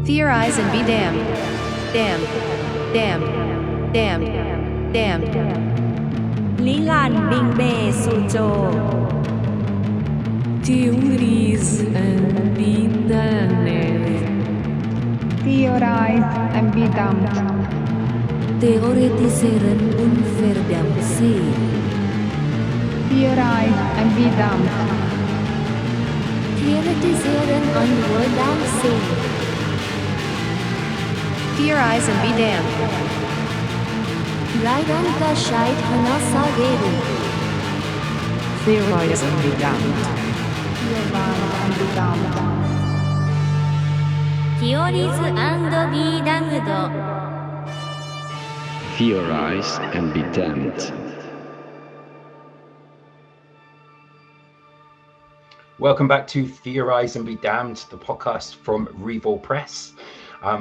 Theorize and be damned. Damned. Damned. Damned. Damned. Lý Lan Bing Bê Su Chô. Theorize and be damned. Theorize and be damned. Theoretiseren und verdammt sein. Theorize and be damned. Theoretisieren und verdammt sein. Theorize and be damned. Leidan Gescheit Hanasa Geru. Theorize and be damned. Theorize and be damned. Theorize and be damned. Theorize and be damned. Welcome back to Theorize and Be Damned, the podcast from Revol Press.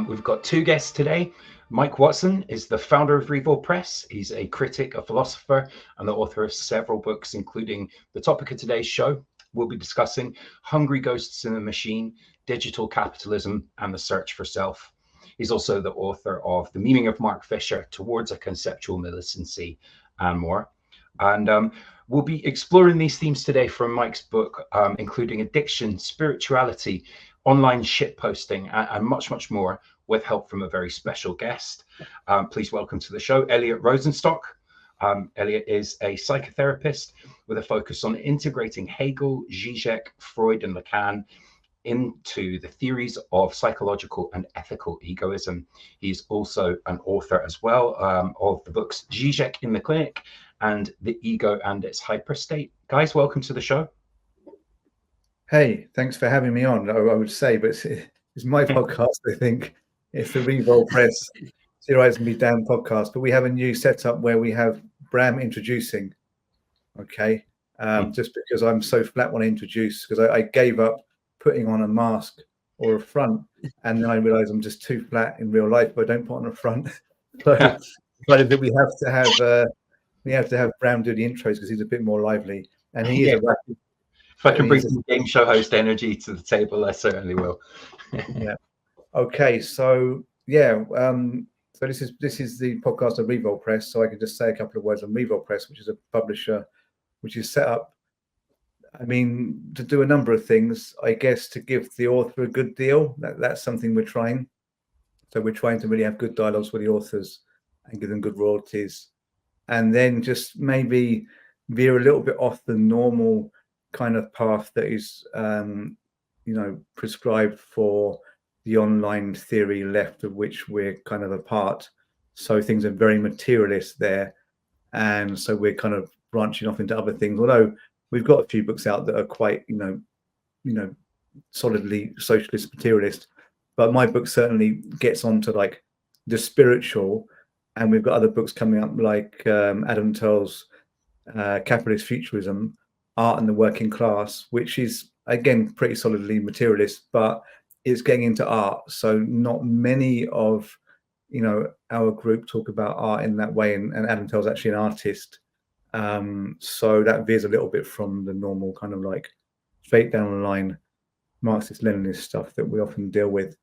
We've got two guests today. Mike Watson is the founder of Revol Press. He's a critic, a philosopher, and the author of several books, including the topic of today's show. We'll be discussing Hungry Ghosts in the Machine, Digital Capitalism, and the Search for Self. He's also the author of The Meaning of Mark Fisher, Towards a Conceptual Militancy, and more. And we'll be exploring these themes today from Mike's book, including addiction, spirituality, online shitposting, and much, much more, with help from a very special guest. Please welcome to the show, Eliot Rosenstock. Eliot is a psychotherapist with a focus on integrating Hegel, Zizek, Freud, and Lacan into the theories of psychological and ethical egoism. He's also an author as well of the books Zizek in the Clinic and The Ego and Its Hyperstate. Guys, welcome to the show. Hey, thanks for having me on. I would say, but it's my podcast, I think. It's the Revol Press Theorize and Be Damned podcast, but we have a new setup where we have Bram introducing, okay? Just because I'm so flat when I introduce, because I gave up putting on a mask or a front, and then I realized I'm just too flat in real life, but I don't put on a front. So that we have to have Bram do the intros because he's a bit more lively, and he is. If I can bring some game show host energy to the table, I certainly will. Yeah. Okay. So yeah. So this is the podcast of Revol Press. So I can just say a couple of words on Revol Press, which is a publisher, which is set up, I mean, to do a number of things, I guess, to give the author a good deal. That's something we're trying. So we're trying to really have good dialogues with the authors and give them good royalties. And then just maybe veer a little bit off the normal kind of path that is, prescribed for the online theory left, of which we're kind of a part. So things are very materialist there. And so we're kind of branching off into other things, although we've got a few books out that are quite, solidly socialist materialist. But my book certainly gets onto like the spiritual, and we've got other books coming up like Adam Tell's Capitalist Futurism, Art and the Working Class, which is again pretty solidly materialist, but it's getting into art. So not many of our group talk about art in that way, and Adam Tell's actually an artist. So that veers a little bit from the normal kind of like straight down the line Marxist-Leninist stuff that we often deal with.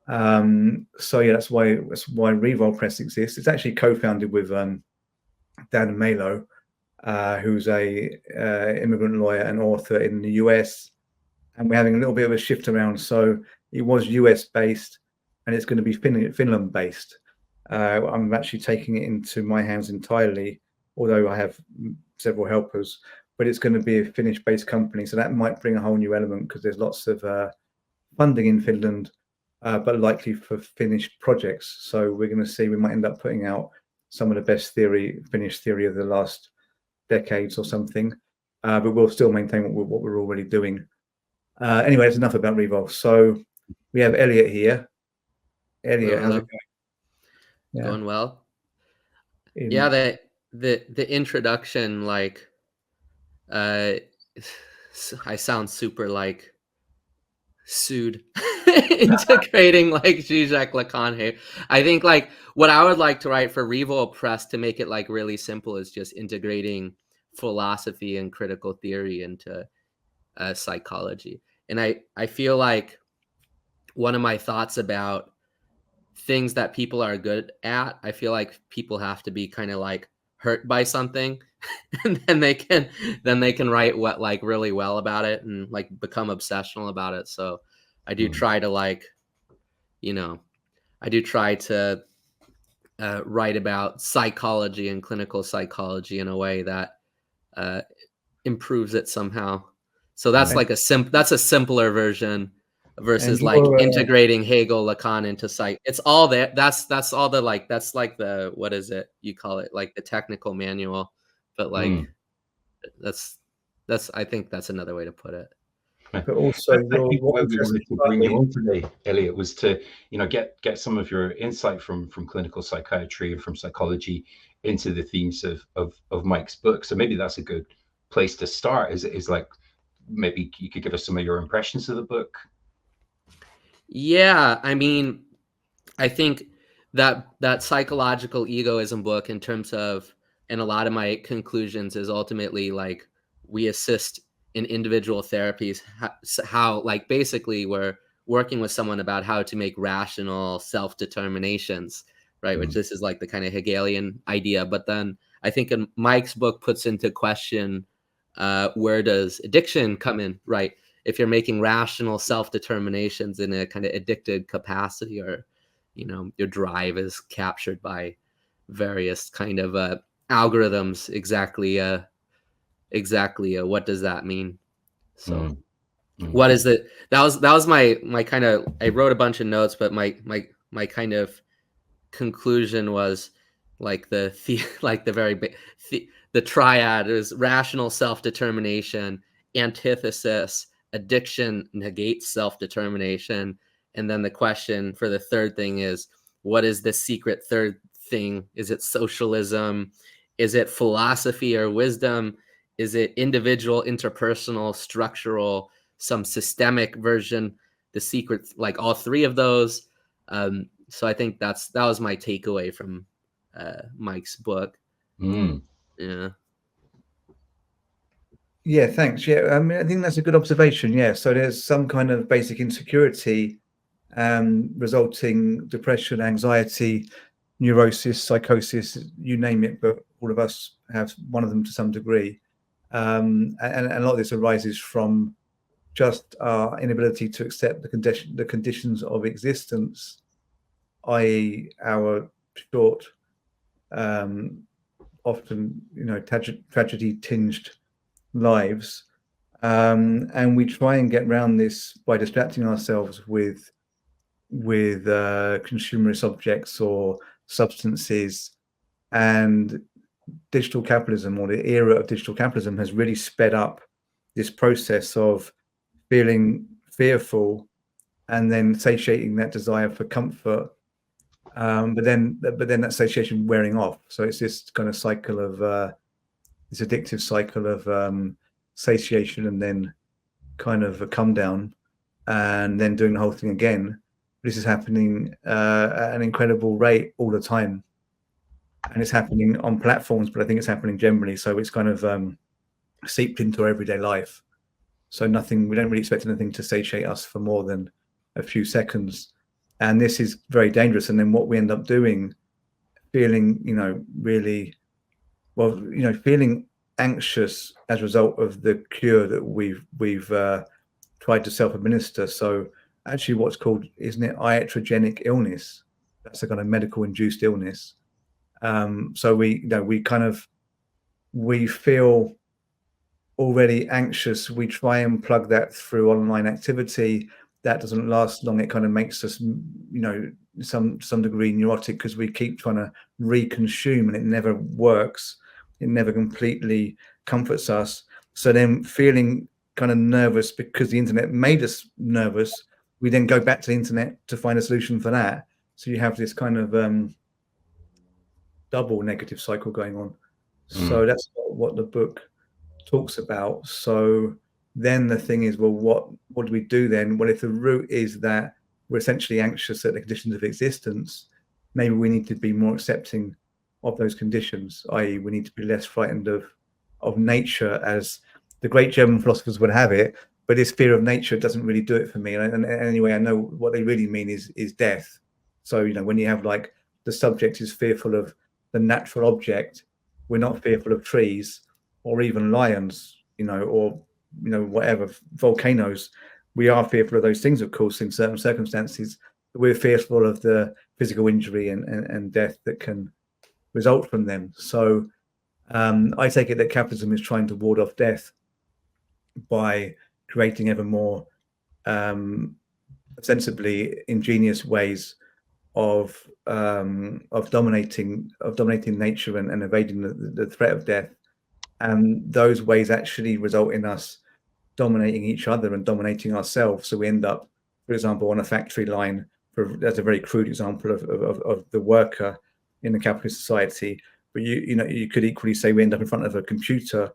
So yeah, that's why Revol Press exists. It's actually co-founded with Dan Malo, who's a immigrant lawyer and author in the US, and we're having a little bit of a shift around. So it was US based, and it's going to be Finland based. I'm actually taking it into my hands entirely, although I have several helpers, but it's going to be a Finnish-based company. So that might bring a whole new element because there's lots of funding in Finland, but likely for Finnish projects. So we're going to see, we might end up putting out some of the best Finnish theory of the last decades or something, but we'll still maintain what we're already doing. Anyway, that's enough about Revol. So we have Eliot here. Eliot, how's it going? Yeah. Going well. The introduction, like, I sound super like sued integrating like Zizek Lacan here. I think like what I would like to write for Revol Press to make it like really simple is just integrating philosophy and critical theory into psychology. And I feel like one of my thoughts about things that people are good at, I feel like people have to be kind of like hurt by something and then they can write what like really well about it and like become obsessional about it. So I do try to like, you know, I do try to write about psychology and clinical psychology in a way that improves it somehow. So that's like that's a simpler version versus like integrating Hegel, Lacan into psych. It's all there. That's all the like, that's like the, what is it? You call it like the technical manual, but like that's, I think that's another way to put it. But also, I think why we wanted to bring you on today, Eliot, was to, you know, get some of your insight from clinical psychiatry and from psychology into the themes of Mike's book. So maybe that's a good place to start. Is like, maybe you could give us some of your impressions of the book. Yeah, I mean, I think that psychological egoism book, in terms of, and a lot of my conclusions, is ultimately like we assist in individual therapies, how like basically we're working with someone about how to make rational self-determinations, right? Which this is like the kind of Hegelian idea. But then I think in Mike's book puts into question, where does addiction come in, right? If you're making rational self-determinations in a kind of addicted capacity, or, you know, your drive is captured by various kind of algorithms, exactly what does that mean? So what is it? That was my kind of, I wrote a bunch of notes, but my kind of conclusion was like the triad is rational self-determination, antithesis, addiction negates self-determination, and then the question for the third thing is, what is the secret third thing? Is it socialism? Is it philosophy or wisdom? Is it individual, interpersonal, structural, some systemic version? The secret, like all three of those. So I think that was my takeaway from Mike's book. Yeah. Yeah, thanks. Yeah, I mean, I think that's a good observation. Yeah, so there's some kind of basic insecurity, resulting depression, anxiety, neurosis, psychosis, you name it, but all of us have one of them to some degree. And a lot of this arises from just our inability to accept the conditions of existence, i.e., our short, often, you know, tragedy tinged lives, and we try and get around this by distracting ourselves with consumerist objects or substances. And digital capitalism, or the era of digital capitalism, has really sped up this process of feeling fearful and then satiating that desire for comfort, but then that satiation wearing off. So it's this kind of cycle of this addictive cycle of satiation and then kind of a come down and then doing the whole thing again. This is happening at an incredible rate all the time, and it's happening on platforms, but I think it's happening generally. So it's kind of seeped into our everyday life. So we don't really expect anything to satiate us for more than a few seconds, and this is very dangerous. And then what we end up doing, feeling, you know, really, well, you know, feeling anxious as a result of the cure that we've tried to self-administer. So actually, what's called, isn't it, iatrogenic illness? That's a kind of medical induced illness. So we feel already anxious. We try and plug that through online activity. That doesn't last long. It kind of makes us, you know, some degree neurotic, because we keep trying to reconsume and it never works. It never completely comforts us. So then, feeling kind of nervous because the internet made us nervous, we then go back to the internet to find a solution for that. So you have this kind of double negative cycle going on. So that's what the book talks about. So then the thing is, well, what do we do then? Well, if the root is that we're essentially anxious at the conditions of existence, maybe we need to be more accepting of those conditions, i.e., we need to be less frightened of nature, as the great German philosophers would have it. but this fear of nature doesn't really do it for me. And anyway, I know what they really mean is death. So, you know, when you have like the subject is fearful of the natural object, we're not fearful of trees or even lions, you know, or, you know, whatever, volcanoes. We are fearful of those things, of course, in certain circumstances. We're fearful of the physical injury and death that can result from them. So I take it that capitalism is trying to ward off death by creating ever more ostensibly ingenious ways of dominating nature and evading the threat of death, and those ways actually result in us dominating each other and dominating ourselves. So we end up, for example, on a factory line. That's a very crude example of the worker in the capitalist society. But you could equally say we end up in front of a computer,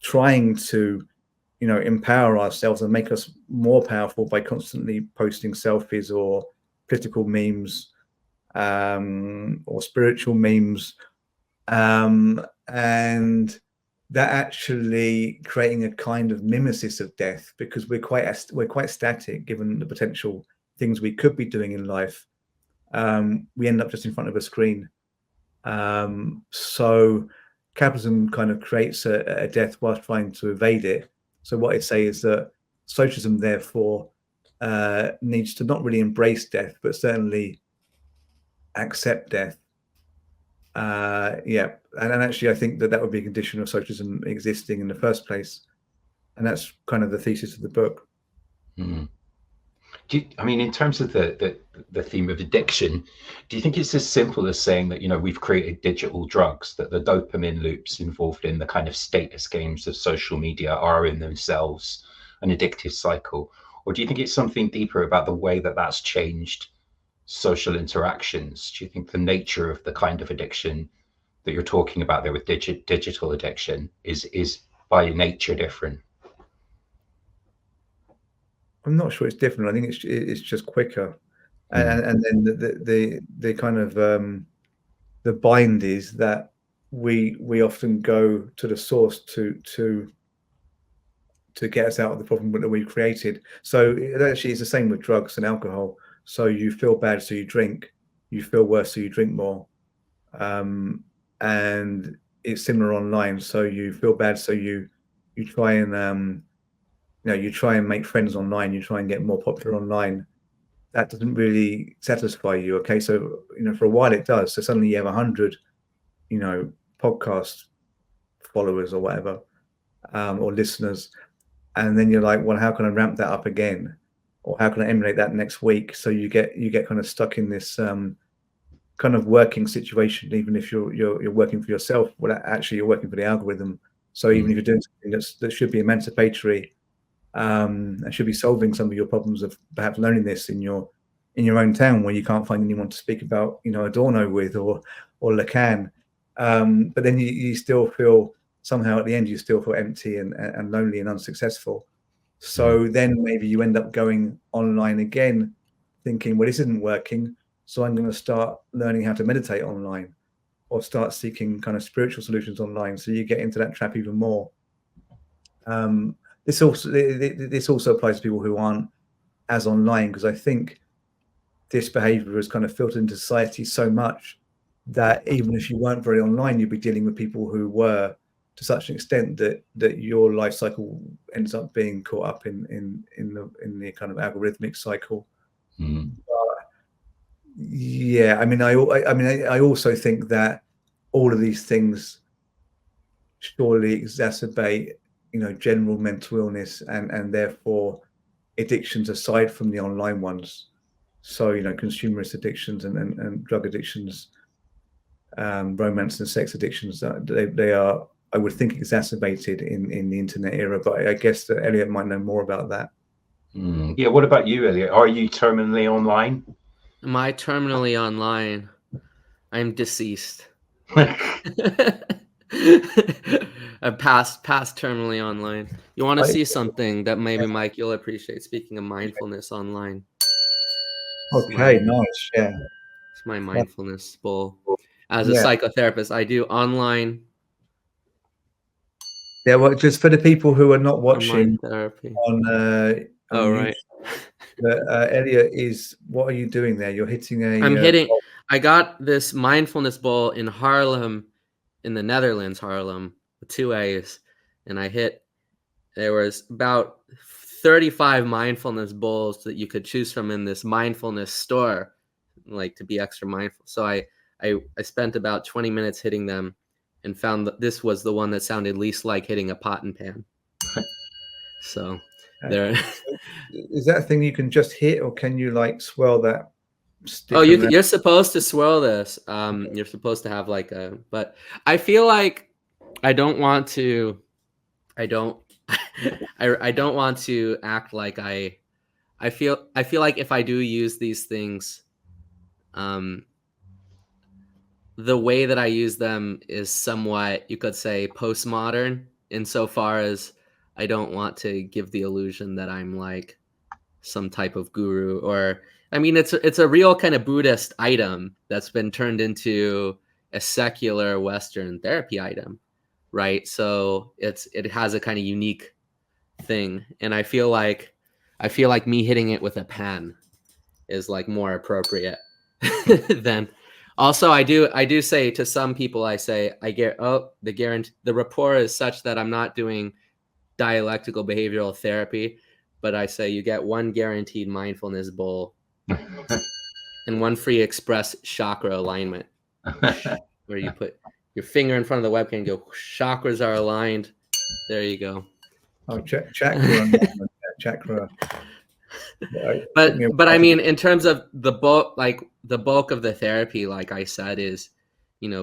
trying to empower ourselves and make us more powerful by constantly posting selfies or political memes or spiritual memes, and that actually creating a kind of mimesis of death, because we're quite static given the potential things we could be doing in life. We end up just in front of a screen. So capitalism kind of creates a death whilst trying to evade it. So what I say is that socialism, therefore, needs to not really embrace death, but certainly accept death. And actually, I think that would be a condition of socialism existing in the first place, and that's kind of the thesis of the book. I mean, in terms of the theme of addiction, do you think it's as simple as saying that we've created digital drugs, that the dopamine loops involved in the kind of status games of social media are in themselves an addictive cycle? Or do you think it's something deeper about the way that that's changed social interactions? Do you think the nature of the kind of addiction that you're talking about there with digital addiction is by nature different? I'm not sure it's different. I think it's just quicker, and then the kind of the bind is that we often go to the source to get us out of the problem that we've created. So it actually is the same with drugs and alcohol. So you feel bad, so you drink. You feel worse, so you drink more. And it's similar online. So you feel bad, so you try and you try and make friends online. You try and get more popular online. That doesn't really satisfy you. Okay, so for a while it does. So suddenly you have 100, podcast followers or whatever, or listeners, and then you're like, well, how can I ramp that up again? Or how can I emulate that next week? So you get kind of stuck in this kind of working situation, even if you're working for yourself. Well, actually, you're working for the algorithm. So even if you're doing something that should be emancipatory, and should be solving some of your problems of perhaps loneliness in your own town, where you can't find anyone to speak about, Adorno with or Lacan, but then you still feel somehow at the end you still feel empty and lonely and unsuccessful. So then maybe you end up going online again, thinking, well, this isn't working, so I'm going to start learning how to meditate online, or start seeking kind of spiritual solutions online. So you get into that trap even more. This also applies to people who aren't as online, because I think this behavior has kind of filtered into society so much that even if you weren't very online, you'd be dealing with people who were, to such an extent that your life cycle ends up being caught up in the kind of algorithmic cycle. Yeah, I mean, I also think that all of these things surely exacerbate, general mental illness and therefore addictions aside from the online ones. So, consumerist addictions and drug addictions, romance and sex addictions, they are, I would think, exacerbated in the internet era. But I guess that Eliot might know more about that. Yeah. What about you, Eliot? Are you terminally online? Am I terminally online? I'm deceased. I'm past terminally online. You want to see something that maybe, Mike, you'll appreciate? Speaking of mindfulness online. Okay, nice. Yeah. It's my mindfulness bowl. As a psychotherapist, I do online Yeah, well, just for the people who are not Online watching therapy. on Oh, right. Eliot is, what are you doing there? You're hitting a. I'm hitting. I got this mindfulness bowl in Haarlem, in the Netherlands, Haarlem, with 2 A's, and I hit. There was about 35 mindfulness bowls that you could choose from in this mindfulness store, like to be extra mindful. So I spent about 20 minutes hitting them, and found that this was the one that sounded least like hitting a pot and pan. So there. Is that a thing you can just hit, or can you like swirl that stick? Oh, you're supposed to swirl this. You're supposed to have like a, but I feel like I don't want to. I don't. I don't want to act like I feel like if I do use these things, the way that I use them is somewhat, you could say, postmodern, insofar as I don't want to give the illusion that I'm like some type of guru, or I mean, it's a real kind of Buddhist item that's been turned into a secular Western therapy item, right? So it has a kind of unique thing, and I feel like me hitting it with a pen is like more appropriate than. Also, I do say to some people, I say I get the rapport is such that I'm not doing dialectical behavioral therapy, but I say you get one guaranteed mindfulness bowl and one free express chakra alignment, where you put your finger in front of the webcam and go, chakras are aligned. There you go. Oh, chakra. Chakra. But I mean, in terms of the bulk of the therapy, like I said, is,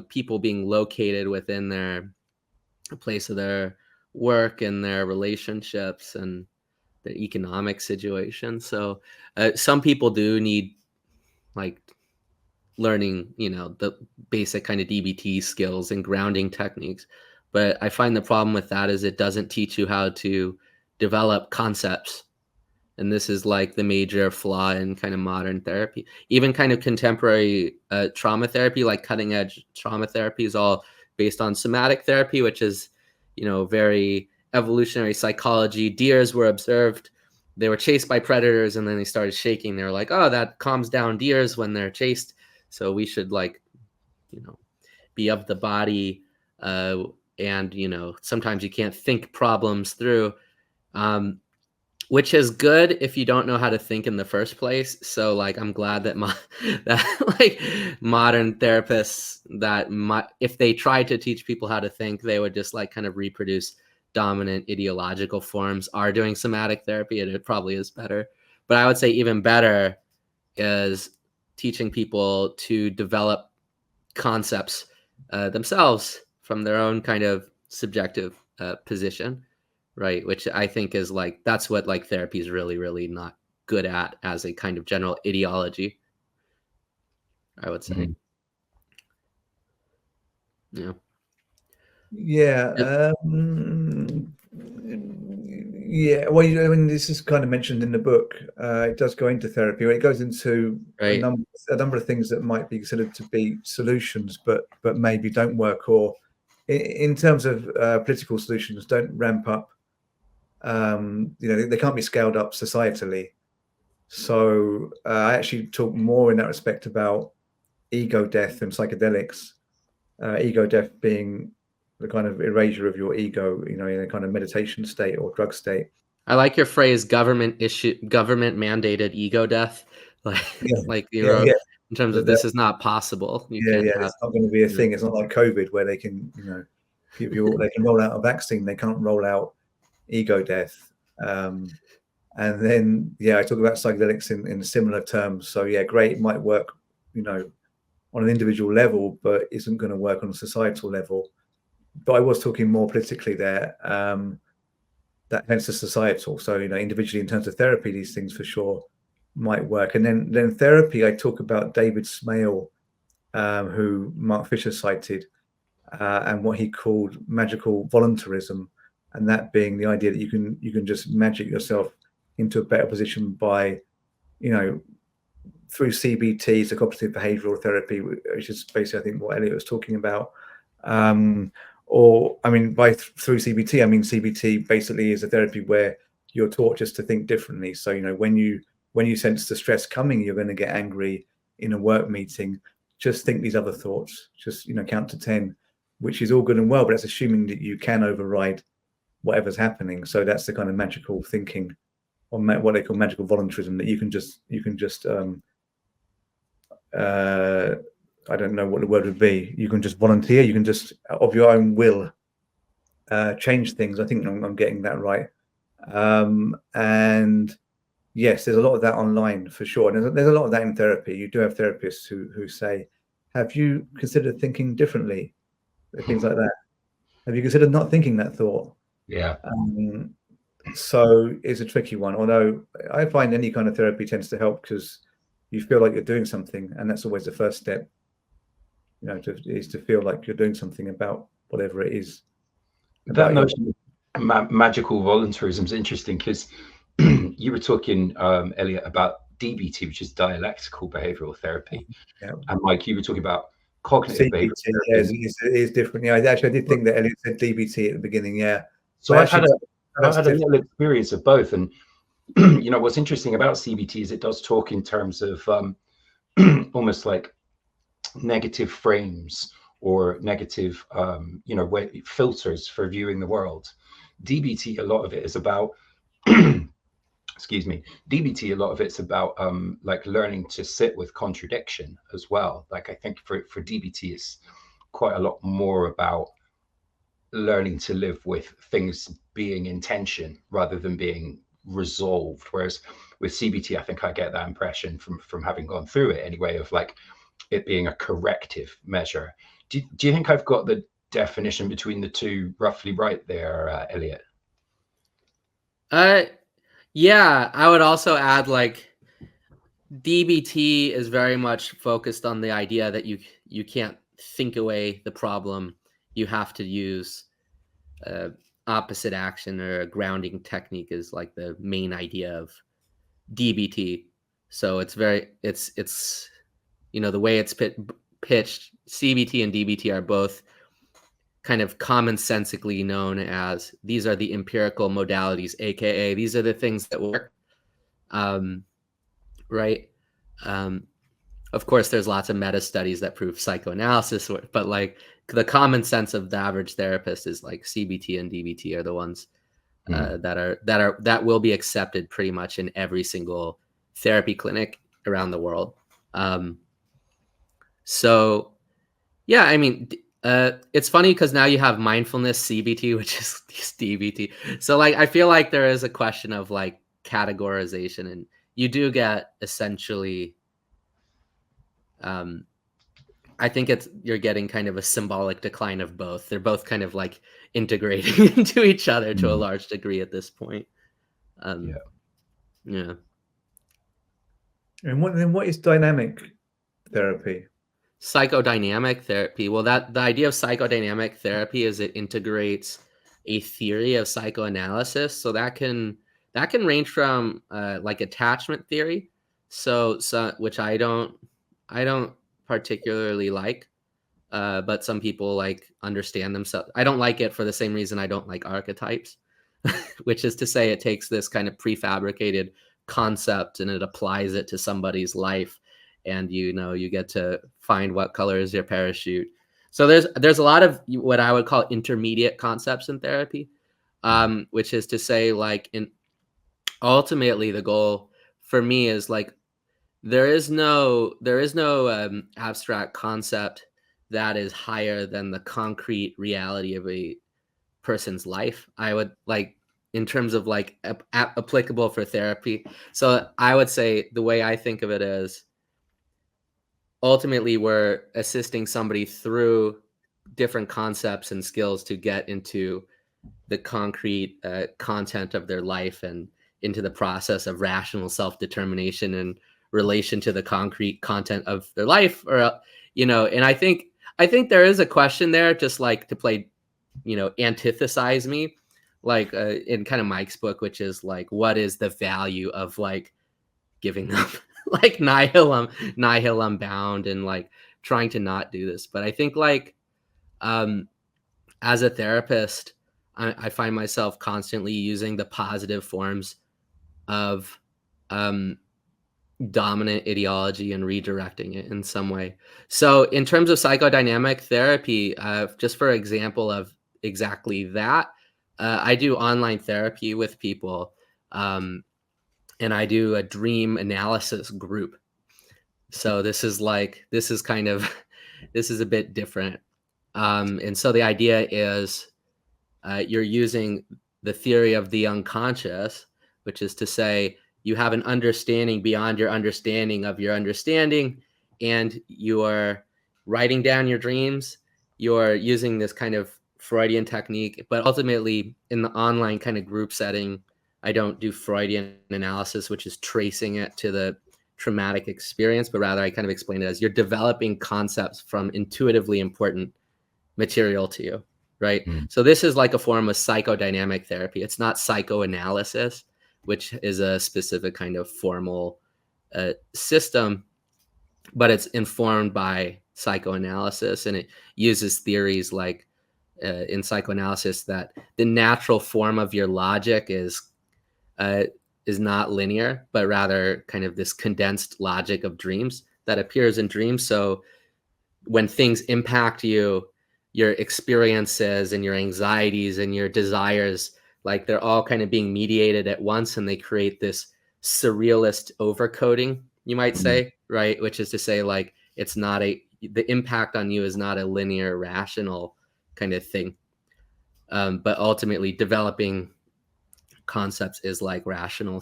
people being located within their place of their work and their relationships and their economic situation. So some people do need like learning, the basic kind of DBT skills and grounding techniques. But I find the problem with that is it doesn't teach you how to develop concepts. And this is like the major flaw in kind of modern therapy. Even kind of contemporary trauma therapy, like cutting edge trauma therapy, is all based on somatic therapy, which is, very evolutionary psychology. Deers were observed. They were chased by predators, and then they started shaking. They were like, oh, that calms down deers when they're chased. So we should be of the body. And, sometimes you can't think problems through. Which is good if you don't know how to think in the first place. So like, I'm glad that modern therapists if they tried to teach people how to think, they would just like kind of reproduce dominant ideological forms, are doing somatic therapy, and it probably is better. But I would say even better is teaching people to develop concepts themselves from their own kind of subjective position. Right, which I think is like, that's what like therapy is really, really not good at as a kind of general ideology, I would say. Yeah. Well, I mean, this is kind of mentioned in the book. It does go into therapy. It goes into a number of things that might be considered to be solutions, but maybe don't work, or in terms of political solutions, don't ramp up. They can't be scaled up societally. So I actually talk more in that respect about ego death and psychedelics. Ego death being the kind of erasure of your ego, in a kind of meditation state or drug state. I like your phrase, government mandated ego death. In terms of this is not possible. It's not going to be a thing. It's not like COVID where they can, they can roll out a vaccine. They can't roll out ego death. And then I talk about psychedelics in similar terms. So great, it might work on an individual level, but isn't going to work on a societal level. But I was talking more politically there, that hence the societal. So individually in terms of therapy, these things for sure might work. And then therapy, I talk about David Smale, who Mark Fisher cited, and what he called magical voluntarism. And that being the idea that you can just magic yourself into a better position by, through CBT, so cognitive behavioral therapy, which is basically, I think, what Eliot was talking about, or I mean, through CBT, I mean CBT basically is a therapy where you're taught just to think differently. So when you sense the stress coming, you're going to get angry in a work meeting. Just think these other thoughts. Just count to 10, which is all good and well, but that's assuming that you can override whatever's happening. So that's the kind of magical thinking, or what they call magical voluntarism, that you can just I don't know what the word would be. You can just volunteer. You can just, of your own will, change things. I think I'm getting that right. And yes, there's a lot of that online for sure. And there's a lot of that in therapy. You do have therapists who say, have you considered thinking differently? Things like that. Have you considered not thinking that thought? Yeah. So it's a tricky one. Although I find any kind of therapy tends to help because you feel like you're doing something. And that's always the first step, is to feel like you're doing something about whatever it is. That notion of magical voluntarism is interesting because you were talking, Eliot, about DBT, which is dialectical behavioral therapy. Yeah. And Mike, you were talking about cognitive behavioral therapy. It is different. Yeah, I did think that Eliot said DBT at the beginning. Yeah. So I've had a little experience of both. And, what's interesting about CBT is it does talk in terms of almost like negative frames or negative, filters for viewing the world. DBT, a lot of it is about, excuse me, DBT, a lot of it's about like learning to sit with contradiction as well. Like I think for DBT, it's quite a lot more about learning to live with things being in tension rather than being resolved. Whereas with CBT, I think I get that impression from having gone through it anyway, of like it being a corrective measure. Do you think I've got the definition between the two roughly right there, Eliot? Yeah, I would also add like DBT is very much focused on the idea that you can't think away the problem. You have to use opposite action, or a grounding technique is like the main idea of DBT. So it's the way it's pitched, CBT and DBT are both kind of commonsensically known as these are the empirical modalities, aka these are the things that work. Right. Of course, there's lots of meta studies that prove psychoanalysis work, but like the common sense of the average therapist is like CBT and DBT are the ones that will be accepted pretty much in every single therapy clinic around the world. So yeah, I mean, it's funny because now you have mindfulness CBT, which is DBT. So like, I feel like there is a question of like categorization, and you do get essentially, I think you're getting kind of a symbolic decline of both. They're both kind of like integrating into each other to a large degree at this point. Yeah. And what is dynamic therapy? Psychodynamic therapy. Well, the idea of psychodynamic therapy is it integrates a theory of psychoanalysis. So that can range from like attachment theory. So which I don't particularly like, but some people like understand themselves. I don't like it for the same reason I don't like archetypes, which is to say it takes this kind of prefabricated concept and it applies it to somebody's life, and you get to find what color is your parachute. So there's a lot of what I would call intermediate concepts in therapy, which is to say like ultimately the goal for me is like there is no abstract concept that is higher than the concrete reality of a person's life. I would like, in terms of like applicable for therapy. So I would say the way I think of it is ultimately we're assisting somebody through different concepts and skills to get into the concrete content of their life and into the process of rational self-determination in relation to the concrete content of their life, or and I think there is a question there, just like to play antithesize me, like in kind of Mike's book, which is like, what is the value of like giving up like nihil bound and like trying to not do this. But I think like as a therapist, I find myself constantly using the positive forms of dominant ideology and redirecting it in some way. So in terms of psychodynamic therapy, just for example of exactly that, I do online therapy with people, and I do a dream analysis group. So this is kind of this is a bit different. And so the idea is you're using the theory of the unconscious, which is to say you have an understanding beyond your understanding of your understanding, and you're writing down your dreams. You're using this kind of Freudian technique, but ultimately in the online kind of group setting, I don't do Freudian analysis, which is tracing it to the traumatic experience, but rather I kind of explain it as you're developing concepts from intuitively important material to you, right? So this is like a form of psychodynamic therapy. It's not psychoanalysis, which is a specific kind of formal system, but it's informed by psychoanalysis, and it uses theories like in psychoanalysis that the natural form of your logic is not linear, but rather kind of this condensed logic of dreams that appears in dreams. So when things impact you, your experiences and your anxieties and your desires, like they're all kind of being mediated at once, and they create this surrealist overcoding, you might say, right? Which is to say, like, it's not the impact on you is not a linear, rational kind of thing. But ultimately developing concepts is like rational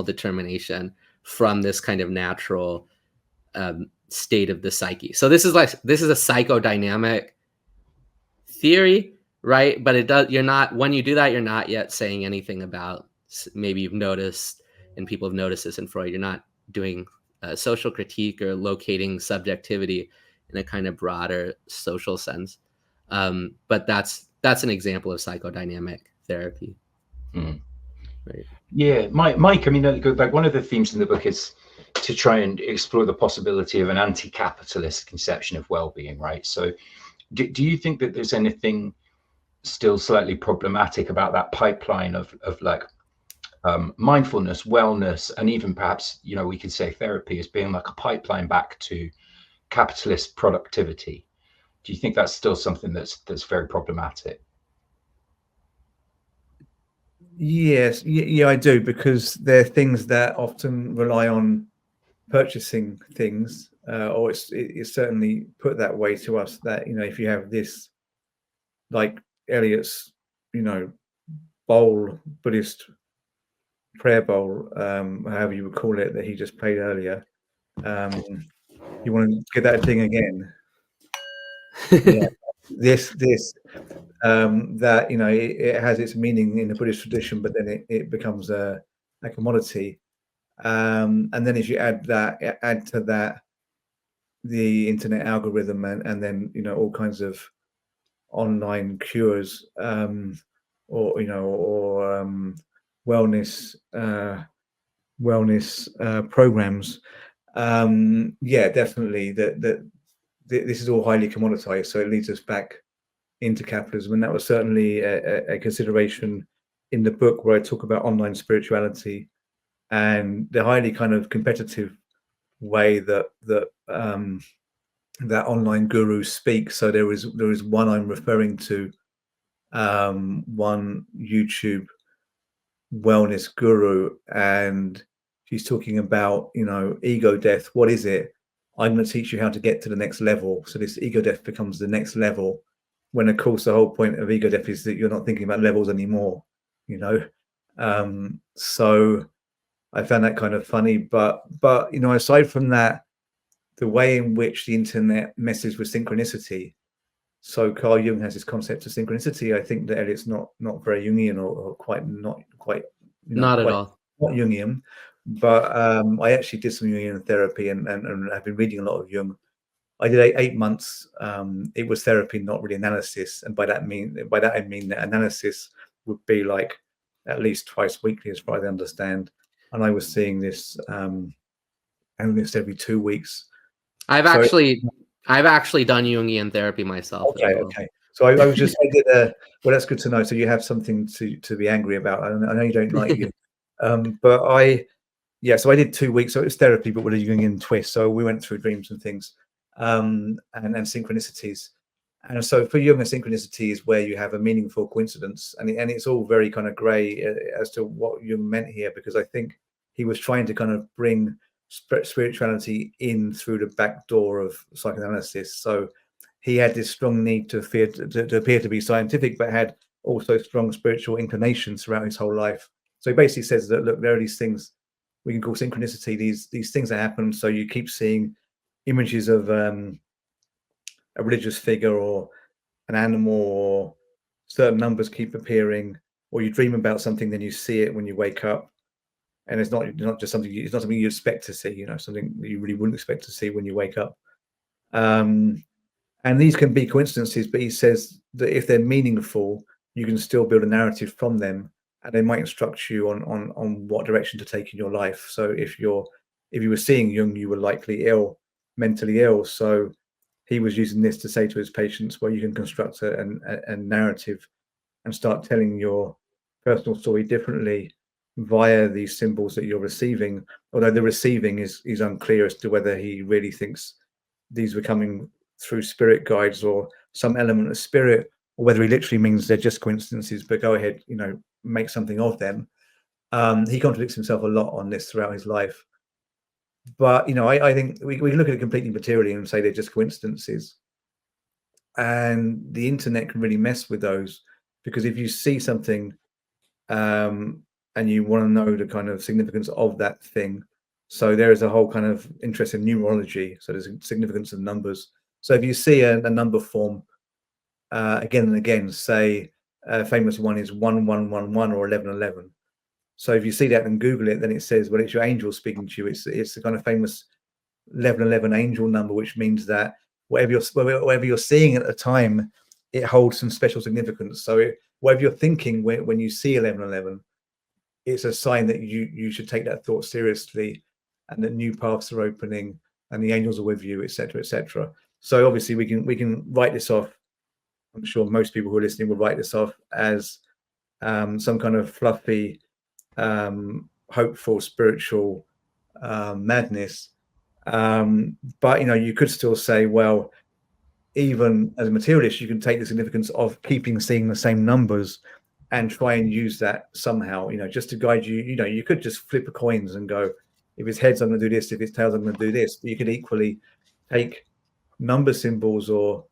determination from this kind of natural state of the psyche. So this is a psychodynamic theory, right? But when you do that, you're not yet saying anything about, maybe you've noticed, and people have noticed this in Freud, you're not doing social critique or locating subjectivity in a kind of broader social sense. But that's an example of psychodynamic therapy. Right. Yeah, Mike, I mean, like one of the themes in the book is to try and explore the possibility of an anti-capitalist conception of well-being, right? So do you think that there's anything still slightly problematic about that pipeline of like mindfulness, wellness, and even perhaps, we could say therapy as being like a pipeline back to capitalist productivity? Do you think that's still something that's very problematic? Yes, yeah, I do, because they're things that often rely on purchasing things, or it's certainly put that way to us, that if you have this, like Eliot's bowl, Buddhist prayer bowl, however you would call it, that he just played earlier, you want to get that thing again. Yeah. this that it has its meaning in the Buddhist tradition, but then it becomes a commodity, and then if you add to that the internet algorithm, and then all kinds of online cures, or wellness programs, definitely that this is all highly commoditized, so it leads us back into capitalism. And that was certainly a consideration in the book, where I talk about online spirituality and the highly kind of competitive way that online gurus speak. So there is one I'm referring to, one YouTube wellness guru, and she's talking about ego death. What is it? I'm going to teach you how to get to the next level. So this ego death becomes the next level, when of course the whole point of ego death is that you're not thinking about levels anymore. So I found that kind of funny, but aside from that, the way in which the internet messes with synchronicity. So Carl Jung has this concept of synchronicity. I think that Eliot's not very Jungian, or not quite Not at all. Not Jungian, but I actually did some Jungian therapy, and I've been reading a lot of Jung. I did 8 months. It was therapy, not really analysis, and by that I mean that analysis would be like at least twice weekly, as far as I understand. And I was seeing this analyst every 2 weeks. I've actually done Jungian therapy myself. Okay. So I was just, I did well, that's good to know. So you have something to be angry about. I know you don't like you. But so I did 2 weeks. So it was therapy, but with a Jungian twist. So we went through dreams and things, and synchronicities. And so for Jung, a synchronicity is where you have a meaningful coincidence, and it's all very kind of grey as to what Jung meant here, because I think he was trying to kind of bring spirituality in through the back door of psychoanalysis. So he had this strong need to appear to be scientific, but had also strong spiritual inclinations throughout his whole life. So he basically says that, look, there are these things we can call synchronicity, these things that happen. So you keep seeing images of a religious figure or an animal, or certain numbers keep appearing, or you dream about something, then you see it when you wake up. And it's not just something, it's not something you expect to see, something that you really wouldn't expect to see when you wake up. And these can be coincidences, but he says that if they're meaningful, you can still build a narrative from them, and they might instruct you on what direction to take in your life. So if you were seeing Jung, you were likely mentally ill. So he was using this to say to his patients, well, you can construct a narrative and start telling your personal story differently via these symbols that you're receiving, although the receiving is unclear as to whether he really thinks these were coming through spirit guides or some element of spirit, or whether he literally means they're just coincidences, but go ahead, make something of them. He contradicts himself a lot on this throughout his life. But, I think we can look at it completely materially and say they're just coincidences. And the internet can really mess with those, because if you see something and you want to know the kind of significance of that thing, so there is a whole kind of interest in numerology. So there's significance of numbers. So if you see a number form again and again, say a famous one is 1111 or 1111. So if you see that and Google it, then it says, well, it's your angel speaking to you. It's the kind of famous 1111 angel number, which means that whatever you're seeing at the time, it holds some special significance. So whatever you're thinking when you see 1111, it's a sign that you should take that thought seriously, and that new paths are opening, and the angels are with you, etc., etc. So obviously we can write this off. I'm sure most people who are listening will write this off as some kind of fluffy, hopeful, spiritual madness. But you could still say, well, even as a materialist, you can take the significance of seeing the same numbers and try and use that somehow, just to guide you. You could just flip a coins and go, if it's heads, I'm going to do this. If it's tails, I'm going to do this. But you could equally take number symbols or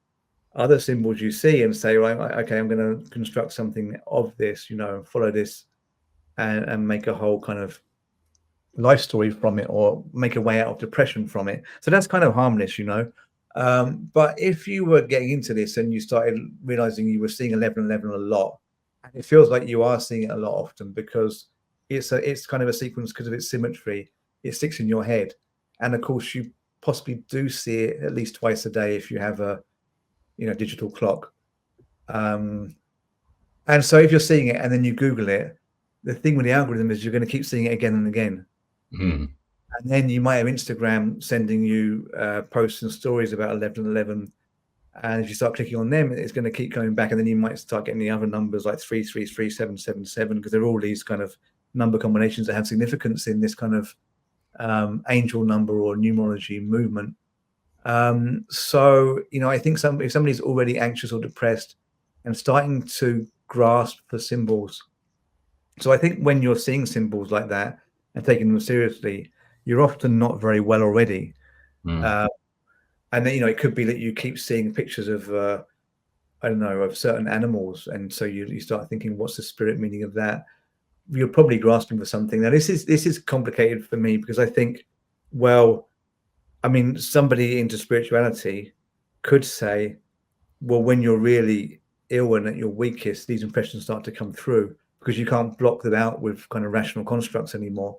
other symbols you see and say, right, okay, I'm going to construct something of this, follow this and make a whole kind of life story from it, or make a way out of depression from it. So that's kind of harmless, but if you were getting into this and you started realizing you were seeing 1111 a lot, and it feels like you are seeing it a lot often, because it's kind of a sequence, because of its symmetry, it sticks in your head. And of course you possibly do see it at least twice a day if you have a digital clock. And so if you're seeing it and then you Google it, the thing with the algorithm is you're going to keep seeing it again and again. And then you might have Instagram sending you posts and stories about 1111, and if you start clicking on them, it's going to keep coming back, and then you might start getting the other numbers like 333777, because they're all these kind of number combinations that have significance in this kind of angel number or numerology movement. So I think if somebody's already anxious or depressed and starting to grasp the symbols, so I think when you're seeing symbols like that and taking them seriously, you're often not very well already. And then it could be that you keep seeing pictures of of certain animals, and so you start thinking, what's the spirit meaning of that? You're probably grasping for something. Now this is complicated for me, because I think, well, I mean, somebody into spirituality could say, well, when you're really ill and at your weakest, these impressions start to come through, because you can't block them out with kind of rational constructs anymore.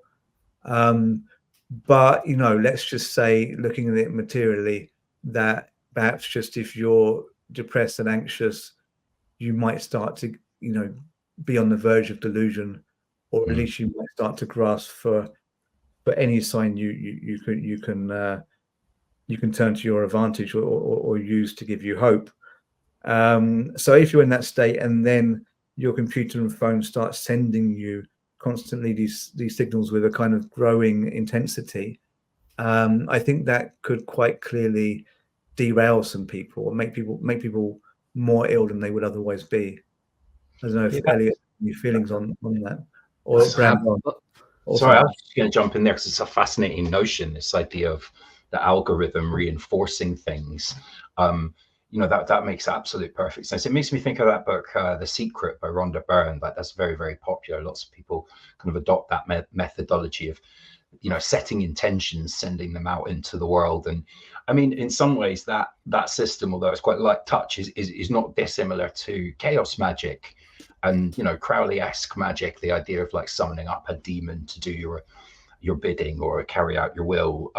But let's just say, looking at it materially, that perhaps just if you're depressed and anxious, you might start to be on the verge of delusion, or at least you might start to grasp for any sign you can turn to your advantage or use to give you hope. So if you're in that state and then your computer and phone start sending you constantly these signals with a kind of growing intensity, I think that could quite clearly derail some people or make people more ill than they would otherwise be. I don't know if Yeah, Elliot, any feelings on that, or that's, Bram, sorry, I also. was just going to jump in there because it's a fascinating notion. This idea of the algorithm reinforcing things. That makes absolute perfect sense. It makes me think of that book, The Secret by Rhonda Byrne. Like that's very, very popular. Lots of people kind of adopt that methodology of, setting intentions, sending them out into the world. And I mean, in some ways, that system, although it's quite light touch, is not dissimilar to chaos magic and Crowley-esque magic. The idea of like summoning up a demon to do your bidding or carry out your will.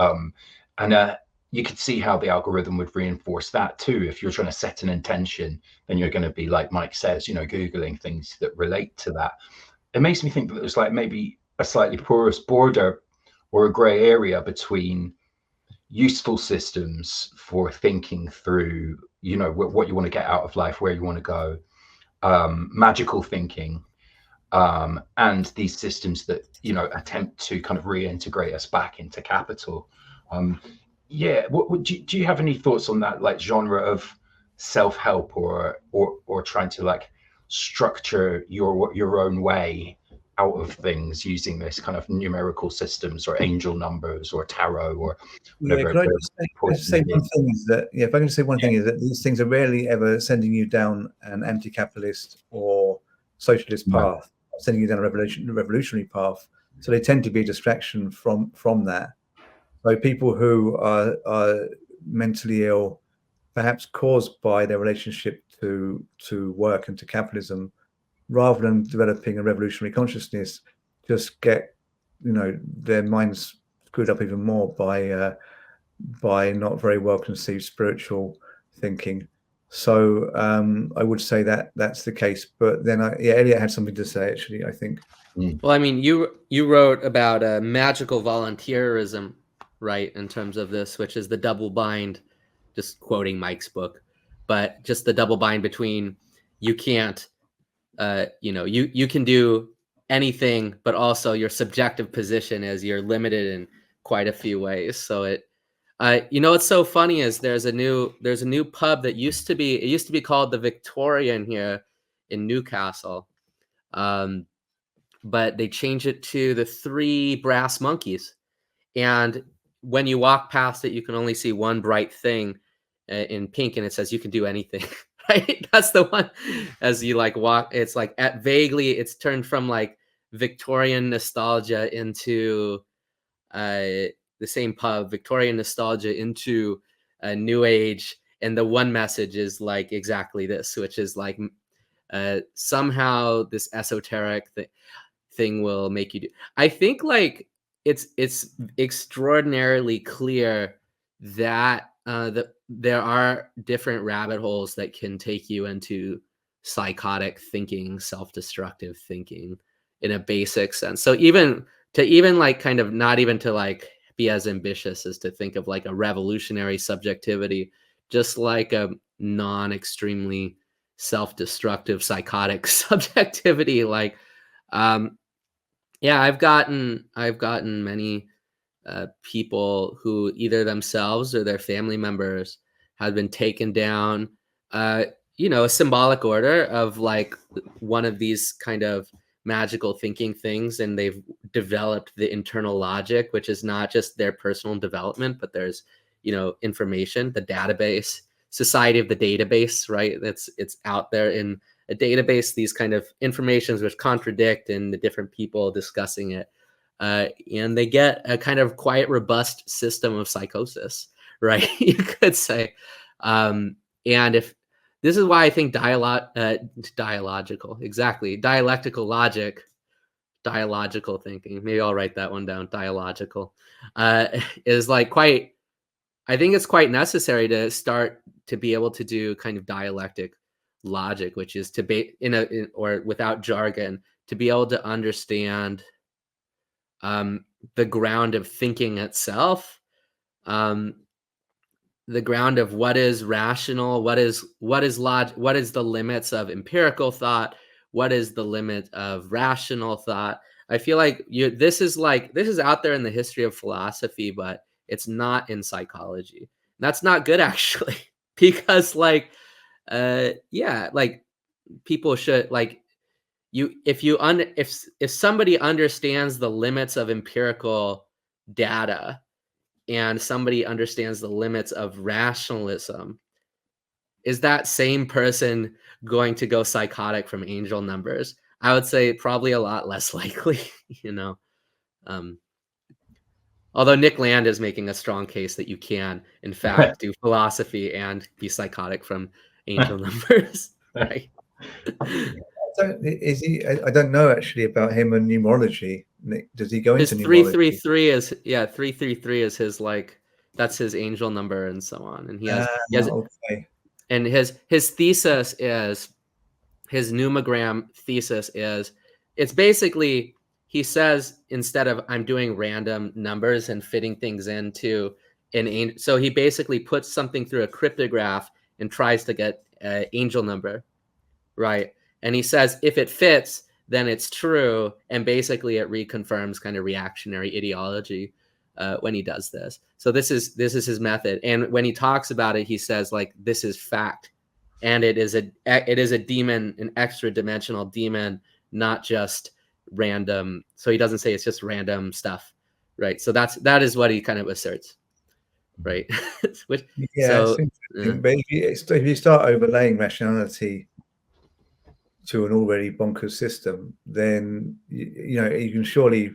And you could see how the algorithm would reinforce that too. If you're trying to set an intention, then you're going to be, like Mike says, Googling things that relate to that. It makes me think that there's like maybe a slightly porous border or a gray area between useful systems for thinking through, what you want to get out of life, where you want to go, magical thinking, and these systems that attempt to kind of reintegrate us back into capital. Yeah, do you have any thoughts on that, like genre of self-help or trying to like structure your own way out of things using this kind of numerical systems or angel numbers or tarot or Yeah, whatever? can I just say one thing is that, yeah, if I can just say one thing is that these things are rarely ever sending you down an anti-capitalist or socialist No. path, sending you down a revolutionary path. So they tend to be a distraction from that. So people who are mentally ill, perhaps caused by their relationship to work and to capitalism, rather than developing a revolutionary consciousness, just get their minds screwed up even more by not very well conceived spiritual thinking. So I would say that that's the case. But then, Eliot had something to say. Actually, I think. Well, I mean, you wrote about magical volunteerism, right? In terms of this, which is the double bind. Just quoting Mike's book, but just the double bind between you can't, you can do anything, but also your subjective position is you're limited in quite a few ways. So what's so funny is there's a new pub that used to be called the Victorian here in Newcastle, but they changed it to the Three Brass Monkeys. And when you walk past it, you can only see one bright thing in pink, and it says you can do anything. Right? That's the one. As you like walk, it's like it's turned from like Victorian nostalgia into the same pub, Victorian nostalgia into new age. And the one message is like exactly this, which is like somehow this esoteric thing will make you do. I think like it's extraordinarily clear that there are different rabbit holes that can take you into psychotic thinking, self-destructive thinking in a basic sense. So even like kind of not even to like be as ambitious as to think of like a revolutionary subjectivity, just like a non-extremely self-destructive psychotic subjectivity, like yeah, I've gotten many people who either themselves or their family members have been taken down, a symbolic order of like one of these kind of magical thinking things, and they've developed the internal logic, which is not just their personal development, but there's information, the database, society of the database, right? It's out there in a database, these kind of informations which contradict and the different people discussing it. And they get a kind of quite robust system of psychosis, right? You could say. And if this is why I think dialogical logic, dialogical thinking, maybe I'll write that one down, dialogical, is like quite, I think it's quite necessary to start to be able to do kind of dialectic logic, which is to be or without jargon, to be able to understand the ground of thinking itself, the ground of what is rational, what is the limits of empirical thought, what is the limit of rational thought. I feel like this is out there in the history of philosophy, but it's not in psychology. And that's not good, actually, because people should if somebody understands the limits of empirical data and somebody understands the limits of rationalism, is that same person going to go psychotic from angel numbers? I would say probably a lot less likely, although Nick Land is making a strong case that you can, in fact, do philosophy and be psychotic from angel numbers, right? I don't know actually about him and numerology. Does he go His into numerology? 333 is his that's his angel number and so on. And he has okay. And his thesis is, his numogram thesis is, it's basically, he says, instead of I'm doing random numbers and fitting things into so he basically puts something through a cryptograph and tries to get an angel number, right? And he says if it fits, then it's true, and basically it reconfirms kind of reactionary ideology when he does this. So this is his method, and when he talks about it, he says this is fact, and it is a demon, an extra dimensional demon, not just random. So he doesn't say it's just random stuff, right? So that is what he kind of asserts, right? Which, it's interesting. But if you start overlaying rationality to an already bonkers system, then you can surely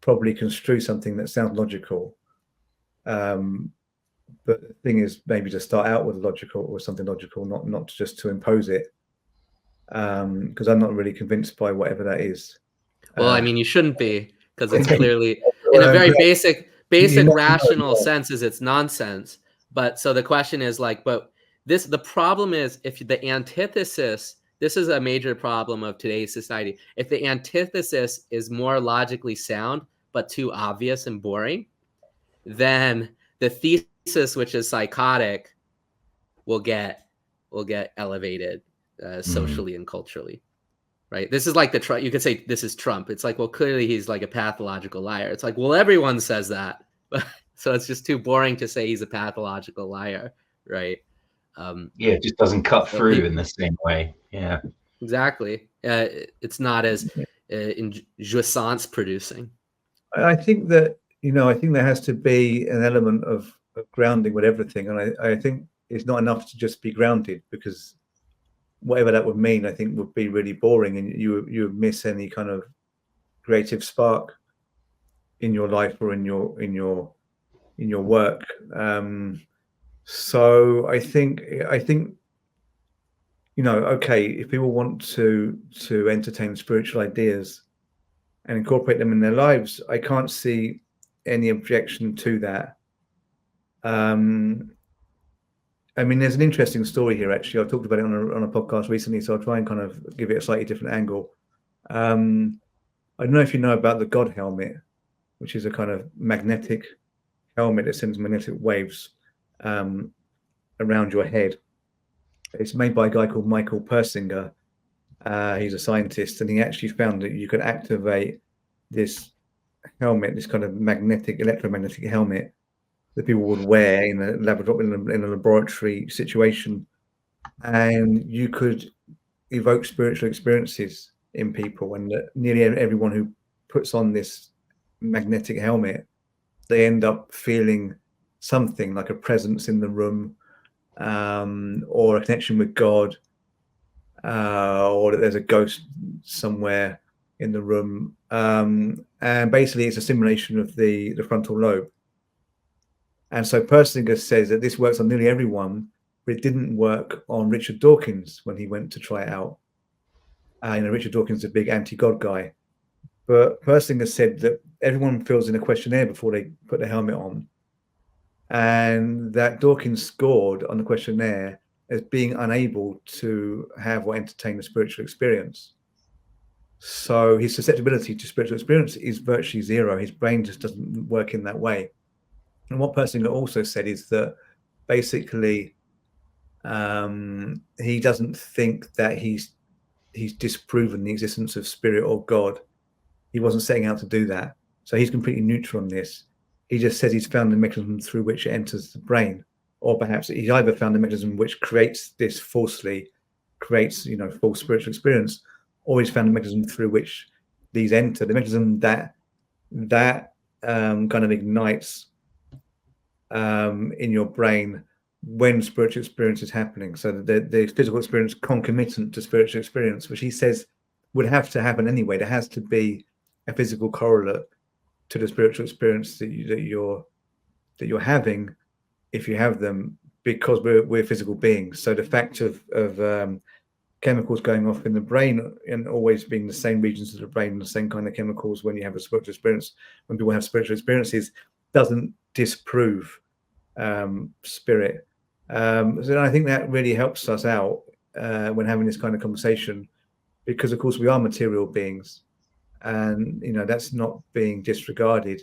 probably construe something that sounds logical. But the thing is, maybe to start out with logical or something logical, not just to impose it. Because I'm not really convinced by whatever that is. Well, I mean, you shouldn't be, because it's clearly, in a very basic rational sense, is it's nonsense. But so the question is the problem is, if the antithesis, this is a major problem of today's society. If the antithesis is more logically sound, but too obvious and boring, then the thesis, which is psychotic, will get elevated socially and culturally, right? This is like you could say this is Trump. It's well, clearly he's a pathological liar. It's well, everyone says that. So it's just too boring to say he's a pathological liar, right? It just doesn't cut through in the same way. Yeah, exactly. It's not as jouissance producing. I think that I think there has to be an element of grounding with everything, and I think it's not enough to just be grounded, because whatever that would mean, I think, would be really boring, and you would miss any kind of creative spark in your life or in your work. So I think okay, if people want to entertain spiritual ideas and incorporate them in their lives, I can't see any objection to that. I mean, there's an interesting story here, actually. I talked about it on a podcast recently, so I'll try and kind of give it a slightly different angle. I don't know if you know about the God helmet, which is a kind of magnetic helmet that sends magnetic waves around your head. It's made by a guy called Michael Persinger. He's a scientist, and he actually found that you could activate this helmet, this kind of electromagnetic helmet that people would wear in a laboratory situation, and you could evoke spiritual experiences in people. And nearly everyone who puts on this magnetic helmet, they end up feeling something, like a presence in the room, or a connection with God, or that there's a ghost somewhere in the room. And basically it's a simulation of the frontal lobe. And so Persinger says that this works on nearly everyone, but it didn't work on Richard Dawkins when he went to try it out. Richard Dawkins is a big anti-God guy. But Persinger said that everyone fills in a questionnaire before they put the helmet on, and that Dawkins scored on the questionnaire as being unable to have or entertain a spiritual experience. So his susceptibility to spiritual experience is virtually zero. His brain just doesn't work in that way. And what Persinger also said is that basically he doesn't think that he's disproven the existence of spirit or God. He wasn't setting out to do that. So he's completely neutral on this. He just says he's found the mechanism through which it enters the brain, or perhaps he's either found the mechanism which creates this falsely, creates, you know, false spiritual experience, or he's found the mechanism through which these enter, the mechanism that kind of ignites in your brain when spiritual experience is happening. So the physical experience concomitant to spiritual experience, which he says would have to happen anyway. There has to be a physical correlate to the spiritual experience that you're having, if you have them, because we're physical beings. So the fact of chemicals going off in the brain and always being the same regions of the brain, the same kind of chemicals when you have a spiritual experience, when people have spiritual experiences, doesn't disprove spirit. So I think that really helps us out when having this kind of conversation, because of course we are material beings, and you know that's not being disregarded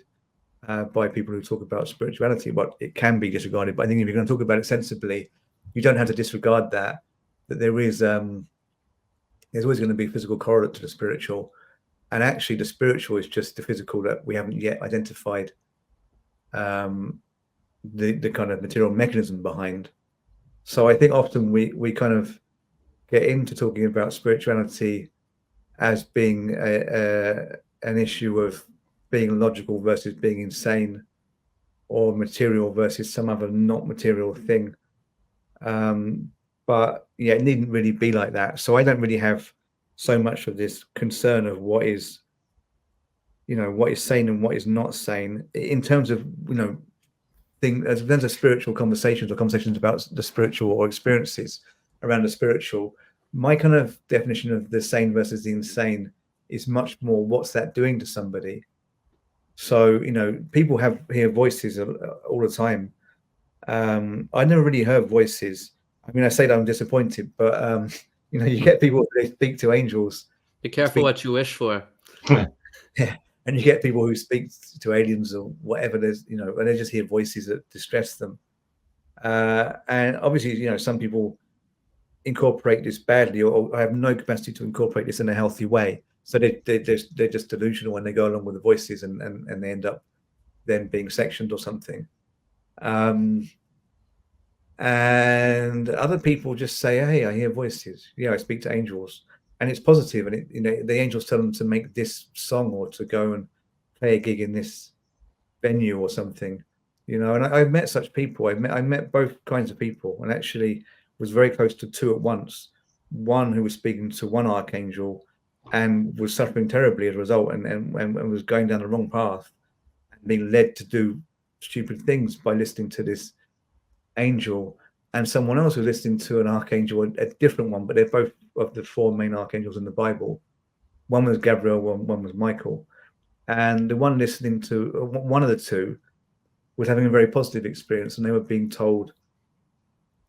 by people who talk about spirituality. But it can be disregarded. But I think if you're going to talk about it sensibly, you don't have to disregard that there is there's always going to be a physical correlate to the spiritual, and actually the spiritual is just the physical that we haven't yet identified the kind of material mechanism behind. So I think often we kind of get into talking about spirituality as being an issue of being logical versus being insane, or material versus some other not material thing. But yeah, it needn't really be like that. So I don't really have so much of this concern of what is sane and what is not sane in terms of, you know, as terms of spiritual conversations or conversations about the spiritual or experiences around the spiritual. My kind of definition of the sane versus the insane is much more what's that doing to somebody. So, you know, people hear voices all the time. I never really heard voices. I mean, I say that I'm disappointed, but you know, you get people who speak to angels. Be careful what you wish for. Yeah, and you get people who speak to aliens or whatever. There's, you know, and they just hear voices that distress them. And obviously, you know, some people incorporate this badly, or have no capacity to incorporate this in a healthy way. So they're just delusional when they go along with the voices, and they end up then being sectioned or something. And other people just say, hey, I hear voices. Yeah, I speak to angels, and it's positive. And you know, the angels tell them to make this song or to go and play a gig in this venue or something. You know, and I've met such people. I met both kinds of people, and actually was very close to two at once. One who was speaking to one archangel and was suffering terribly as a result, and was going down the wrong path and being led to do stupid things by listening to this angel, and someone else who's listening to an archangel, a different one, but they're both of the four main archangels in the Bible. One was Gabriel, one was Michael, and the one listening to one of the two was having a very positive experience, and they were being told,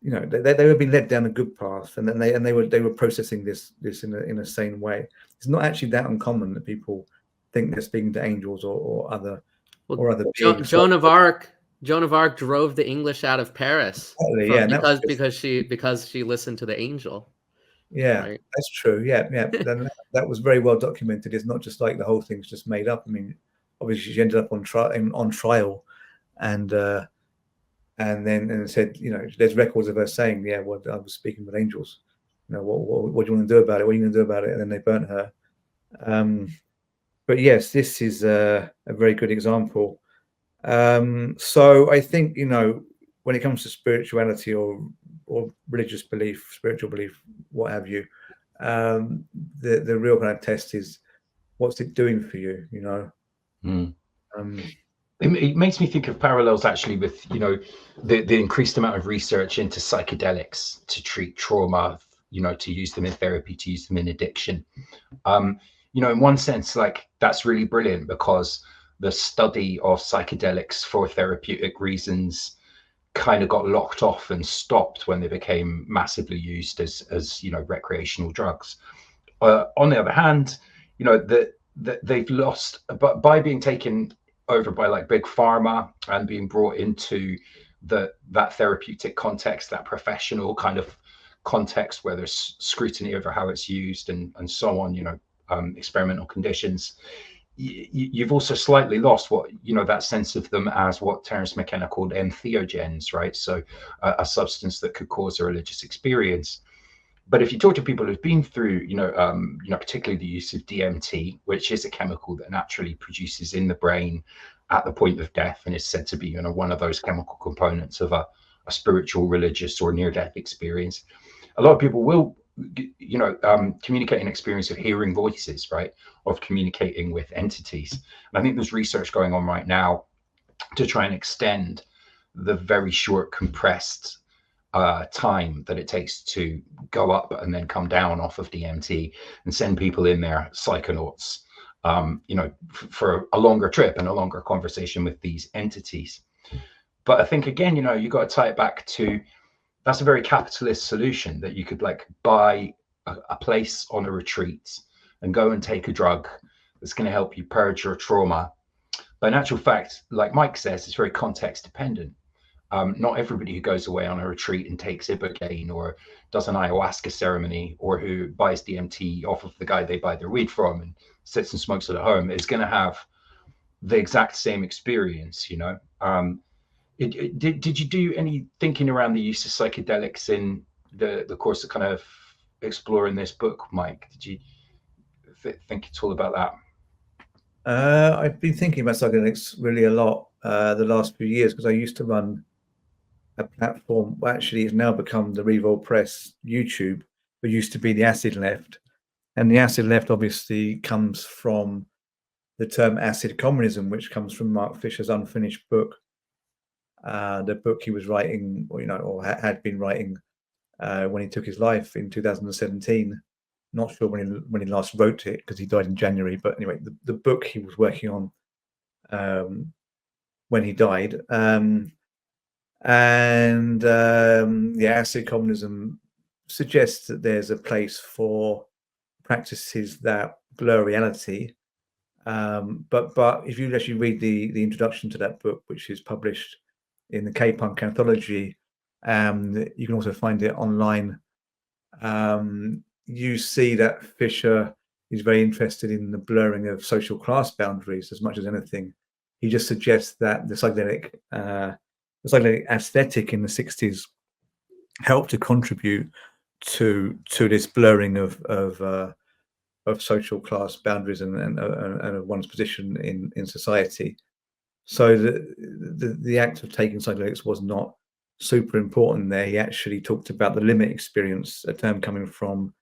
you know, they were being led down a good path, and then they were processing this in a sane way. It's not actually that uncommon that people think they're speaking to angels or other beings. Joan of Arc drove the English out of Paris because she listened to the angel. Yeah, right? That's true. Yeah. That was very well documented. It's not just like the whole thing's just made up. I mean, obviously she ended up on trial, and then said, you know, there's records of her saying, yeah, well, I was speaking with angels. You know, what do you want to do about it? What are you going to do about it? And then they burnt her. But yes, this is a very good example. So I think, you know, when it comes to spirituality or religious belief, spiritual belief, what have you, the real kind of test is, what's it doing for you, you know? It makes me think of parallels actually with, you know, the increased amount of research into psychedelics to treat trauma, you know, to use them in therapy, to use them in addiction. You know, in one sense, like, that's really brilliant, because the study of psychedelics for therapeutic reasons kind of got locked off and stopped when they became massively used as you know, recreational drugs. On the other hand, you know, they've lost, but by being taken over by like big pharma and being brought into that therapeutic context, that professional kind of context where there's scrutiny over how it's used and so on, experimental conditions. You've also slightly lost that sense of them as what Terence McKenna called entheogens, right? So a substance that could cause a religious experience. But if you talk to people who've been through, particularly the use of DMT, which is a chemical that naturally produces in the brain at the point of death, and is said to be, one of those chemical components of a spiritual, religious, or near-death experience, a lot of people will, communicate an experience of hearing voices, right, of communicating with entities. And I think there's research going on right now to try and extend the very short, compressed time that it takes to go up and then come down off of DMT, and send people in there, psychonauts, for a longer trip and a longer conversation with these entities. But I think, again, you got to tie it back to, that's a very capitalist solution, that you could like buy a place on a retreat and go and take a drug that's going to help you purge your trauma. But in actual fact, like Mike says, it's very context dependent. Not everybody who goes away on a retreat and takes ibogaine or does an ayahuasca ceremony, or who buys DMT off of the guy they buy their weed from and sits and smokes it at home, is going to have the exact same experience. Did you do any thinking around the use of psychedelics in the course of kind of exploring this book, Mike? Did you think at all about that? I've been thinking about psychedelics really a lot the last few years, because I used to run a platform. Well, actually, it's now become the Revol Press YouTube, but used to be the Acid Left. And the Acid Left obviously comes from the term acid communism, which comes from Mark Fisher's unfinished book. The book he was writing, or had been writing when he took his life in 2017. Not sure when he last wrote it, because he died in January. But anyway, the book he was working on when he died. Acid communism suggests that there's a place for practices that blur reality. But if you actually read the introduction to that book, which is published in the K-Punk anthology, you can also find it online. You see that Fisher is very interested in the blurring of social class boundaries as much as anything. He just suggests that the psychedelic aesthetic in the 60s helped to contribute to this blurring of social class boundaries and of one's position in society. So the act of taking psychedelics was not super important there. He actually talked about the limit experience, a term coming from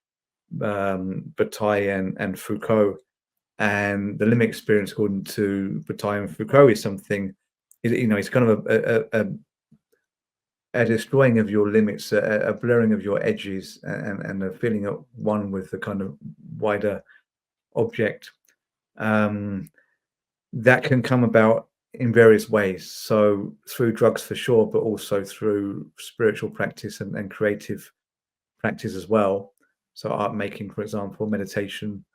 Bataille and Foucault. And the limit experience, according to Bataille and Foucault, is something, it's kind of a destroying of your limits, a blurring of your edges, and a feeling at one with the kind of wider object. That can come about in various ways. So through drugs for sure, but also through spiritual practice and creative practice as well. So art making, for example, meditation.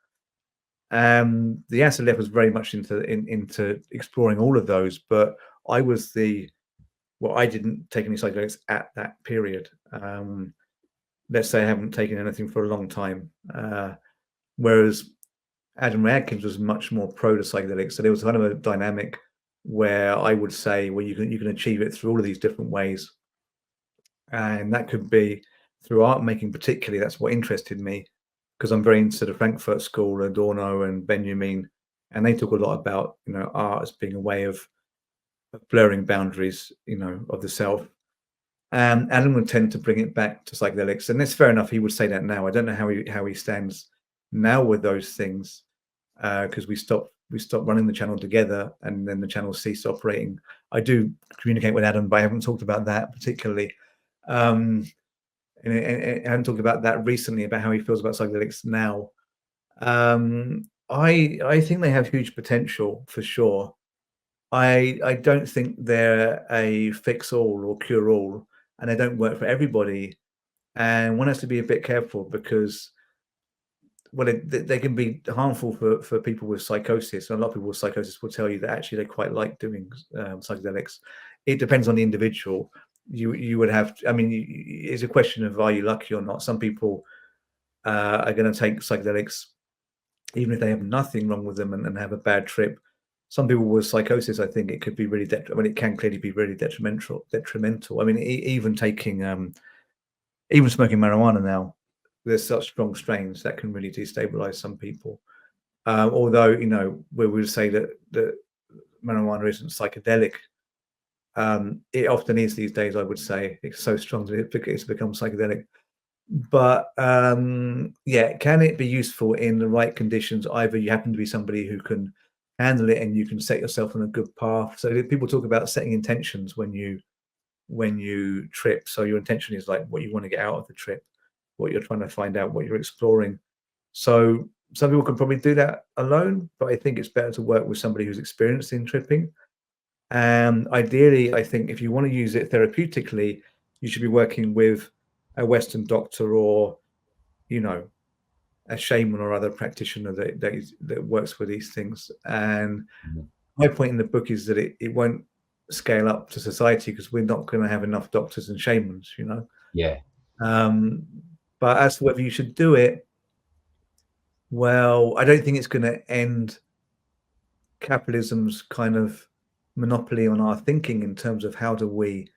The Acid Left was very much into exploring all of those, but I didn't take any psychedelics at that period. Let's say I haven't taken anything for a long time. Whereas Adam Ray Atkins was much more pro to psychedelics. So there was kind of a dynamic where I would say, well, you can achieve it through all of these different ways. And that could be through art making, particularly. That's what interested me, because I'm very into the Frankfurt School, Adorno and Benjamin, and they talk a lot about art as being a way of blurring boundaries, of the self. And Adam would tend to bring it back to psychedelics, and it's fair enough. He would say that now. I don't know how he stands now with those things, because we stopped running the channel together, and then the channel ceased operating. I do communicate with Adam, but I haven't talked about that particularly. And I haven't talked about that recently, about how he feels about psychedelics now. I think they have huge potential for sure. I don't think they're a fix-all or cure-all, and they don't work for everybody. And one has to be a bit careful, because they can be harmful for people with psychosis. And a lot of people with psychosis will tell you that actually they quite like doing psychedelics. it depends on the individual. You would have, I mean, it's a question of are you lucky or not. Some people are going to take psychedelics even if they have nothing wrong with them and have a bad trip. Some people with psychosis, I think it could be really, it can clearly be really detrimental. I mean, even taking, even smoking marijuana now, there's such strong strains that can really destabilize some people. Although, you know, we would say that marijuana isn't psychedelic. It often is these days, I would say. It's so strong that it's become psychedelic. But yeah, can it be useful in the right conditions? Either you happen to be somebody who can handle it and you can set yourself on a good path. So people talk about setting intentions when you trip. So your intention is like what you want to get out of the trip, what you're trying to find out, what you're exploring. So some people can probably do that alone, but I think it's better to work with somebody who's experienced in tripping. And ideally, I think if you want to use it therapeutically, you should be working with a Western doctor or, you know, a shaman or other practitioner that works with these things. And my point in the book is that it won't scale up to society because we're not going to have enough doctors and shamans, you know. Yeah. But as to whether you should do it, well, I don't think it's going to end capitalism's kind of monopoly on our thinking in terms of how do we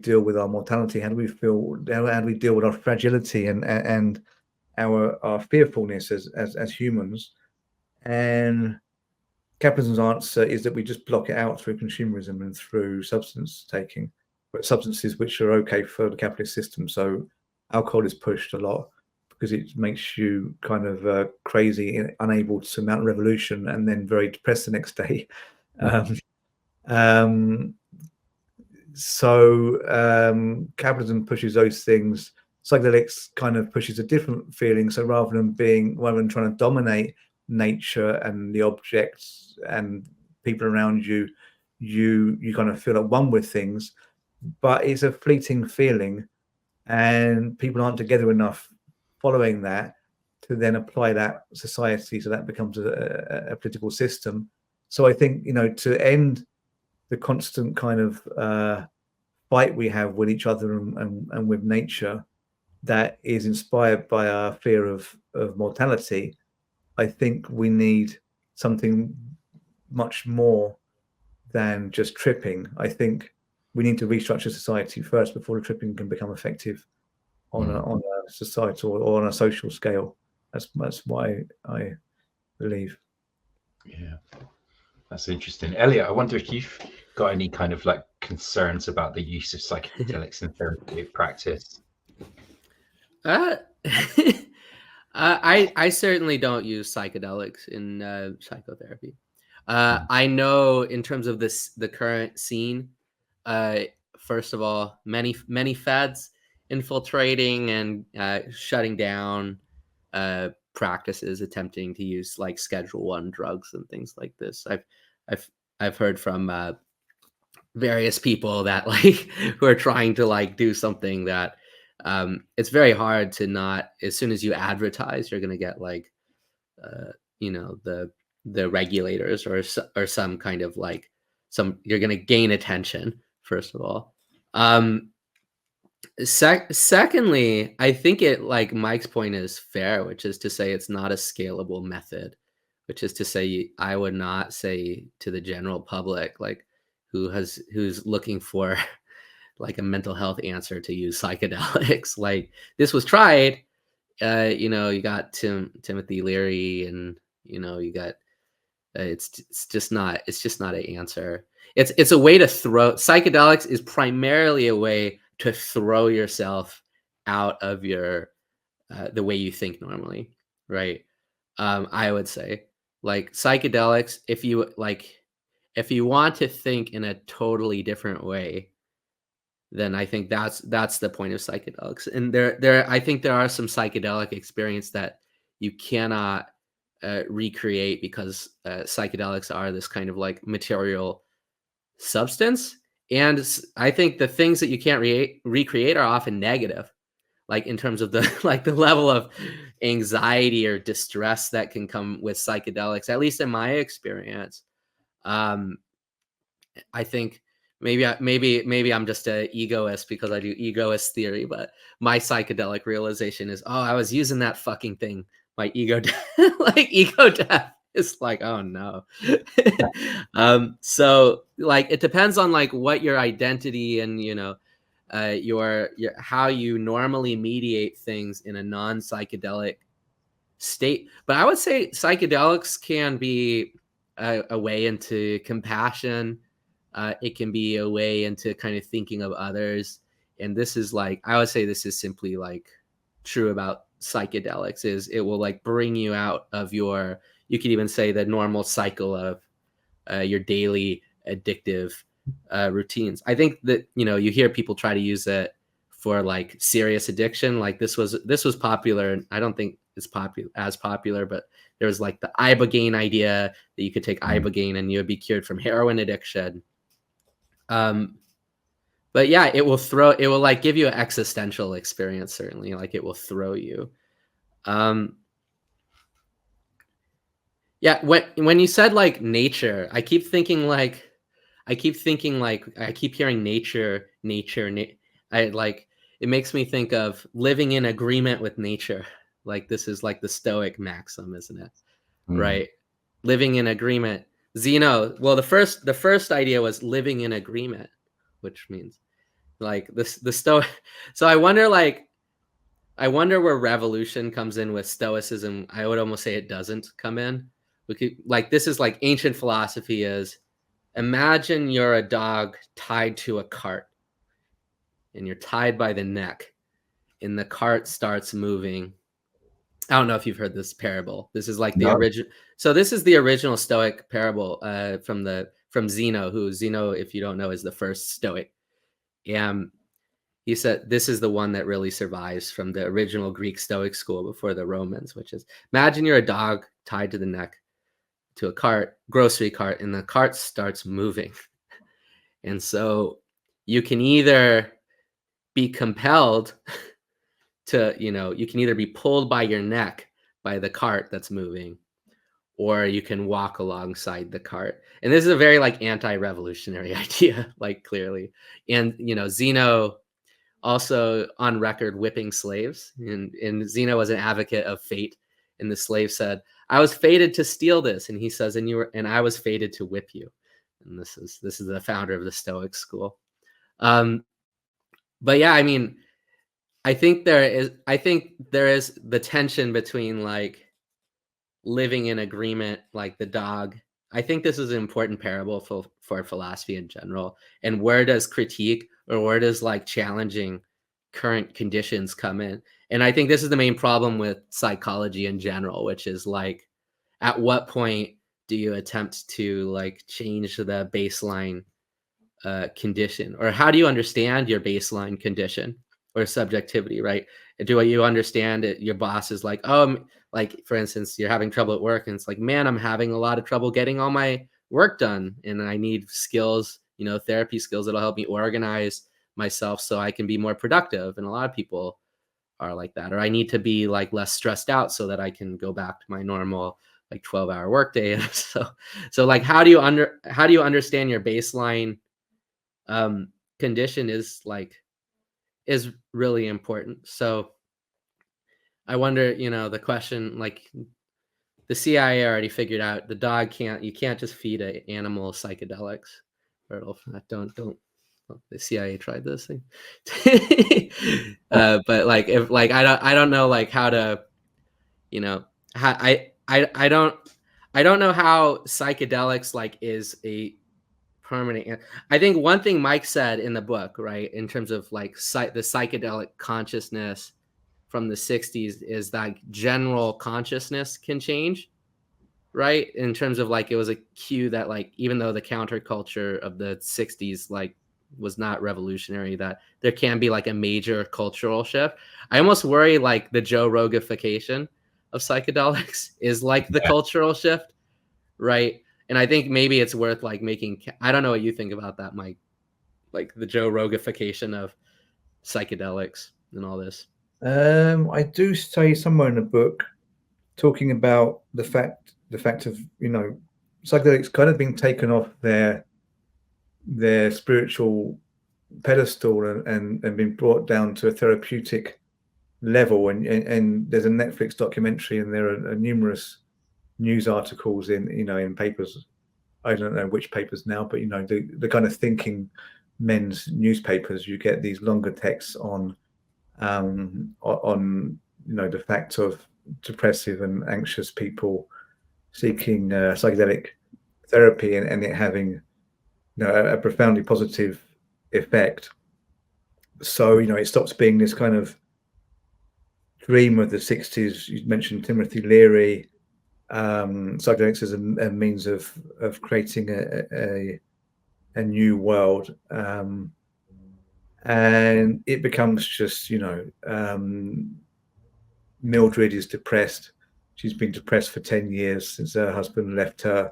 deal with our mortality, how do we deal with our fragility and our fearfulness as humans. And capitalism's answer is that we just block it out through consumerism and through substance taking, but substances which are okay for the capitalist system. So alcohol is pushed a lot because it makes you kind of crazy, unable to mount a revolution, and then very depressed the next day. So capitalism pushes those things. Psychedelics kind of pushes a different feeling. So rather than trying to dominate nature and the objects and people around you, you kind of feel at one with things. But it's a fleeting feeling, and people aren't together enough following that to then apply that society. So that becomes a political system. So I think, you know, to end the constant kind of fight we have with each other and with nature that is inspired by our fear of mortality, I think we need something much more than just tripping. I think we need to restructure society first before the tripping can become effective on a societal or on a social scale. That's why I believe. Yeah, that's interesting. Eliot, I wonder if you've got any kind of like concerns about the use of psychedelics in therapeutic practice. I certainly don't use psychedelics in psychotherapy. I know in terms of the current scene, first of all, many fads infiltrating and shutting down practices attempting to use like Schedule I drugs and things like this. I've heard from various people that like who are trying to like do something that it's very hard to not, as soon as you advertise, you're going to get like you know, the regulators or some kind of like you're going to gain attention, first of all. Secondly, I think it, like Mike's point is fair, which is to say it's not a scalable method, which is to say I would not say to the general public, like who's looking for like a mental health answer, to use psychedelics. Like, this was tried, you know, you got Timothy Leary, and you know, you got it's just not an answer. It's a way to throw. Psychedelics is primarily a way to throw yourself out of your the way you think normally, right? I would say, like, psychedelics, if you want to think in a totally different way, then I think that's the point of psychedelics. And I think there are some psychedelic experience that you cannot recreate, because psychedelics are this kind of like material substance. And I think the things that you can't recreate are often negative, like in terms of the like the level of anxiety or distress that can come with psychedelics, at least in my experience. I think maybe I'm just an egoist because I do egoist theory, but my psychedelic realization is, oh, I was using that fucking thing. My ego, like ego death is like, oh no. So like it depends on like what your identity and your how you normally mediate things in a non-psychedelic state. But I would say psychedelics can be a way into compassion. It can be a way into kind of thinking of others. And this is like, I would say this is simply like true about psychedelics, is it will like bring you out of your, you could even say the normal cycle of your daily addictive routines. I think that, you hear people try to use it for like serious addiction. Like this was popular, and I don't think it's as popular, but there was like the ibogaine idea that you could take ibogaine and you would be cured from heroin addiction. But yeah, it will like give you an existential experience, certainly. Like it will throw you. Yeah, when you said like nature, I keep hearing nature. It makes me think of living in agreement with nature. Like this is like the Stoic maxim, isn't it? Right? Living in agreement. Zeno, well, the first idea was living in agreement, which means like the Stoic. So I wonder where revolution comes in with Stoicism. I would almost say it doesn't come in. This is like ancient philosophy is, imagine you're a dog tied to a cart and you're tied by the neck and the cart starts moving. I don't know if you've heard this parable. This is like the original. So this is the original Stoic parable from Zeno, who Zeno, if you don't know, is the first Stoic. He said this is the one that really survives from the original Greek Stoic school before the Romans, which is, imagine you're a dog tied to the neck to a grocery cart, and the cart starts moving. And so you can either be compelled to, you can either be pulled by your neck by the cart that's moving, or you can walk alongside the cart. And this is a very like anti-revolutionary idea, like clearly. And, Zeno also on record whipping slaves, and Zeno was an advocate of fate. And the slave said, I was fated to steal this. And he says, and I was fated to whip you. And this is the founder of the Stoic school. But yeah, I mean, I think there is the tension between like living in agreement, like the dog. I think this is an important parable for philosophy in general. And where does critique or where does like challenging current conditions come in? And I think this is the main problem with psychology in general, which is like, at what point do you attempt to like change the baseline condition? Or how do you understand your baseline condition or subjectivity, right? Do you understand it? Your boss is like, like for instance, you're having trouble at work and it's like, man, I'm having a lot of trouble getting all my work done. And I need skills, therapy skills that'll help me organize myself so I can be more productive. And a lot of people are like that. Or I need to be like less stressed out so that I can go back to my normal like 12-hour workday. So like, how do you understand your baseline condition is really important. So I wonder, the question, like the CIA already figured out the dog you can't just feed an animal psychedelics, or the CIA tried this thing. But like, if like, I don't know like how to, I don't know how psychedelics like is a permanent. I think one thing Mike said in the book, right, in terms of like the psychedelic consciousness from the 60s is that general consciousness can change, right? In terms of like, it was a cue that like, even though the counterculture of the 60s like was not revolutionary, that there can be like a major cultural shift. I almost worry like the Joe Rogification of psychedelics is like the cultural shift, right? And I think maybe it's worth like I don't know what you think about that, Mike, like the Joe Rogification of psychedelics and all this. I do say somewhere in the book talking about the fact of, psychedelics kind of being taken off their their spiritual pedestal and been brought down to a therapeutic level. And there's a Netflix documentary, and there are numerous news articles in papers. I don't know which papers now, but the kind of thinking men's newspapers. You get these longer texts on the fact of depressive and anxious people seeking psychedelic therapy and it having a profoundly positive effect. So it stops being this kind of dream of the 60s. You mentioned Timothy Leary, psychedelics as a means of creating a new world, and it becomes just Mildred is depressed. She's been depressed for 10 years since her husband left her.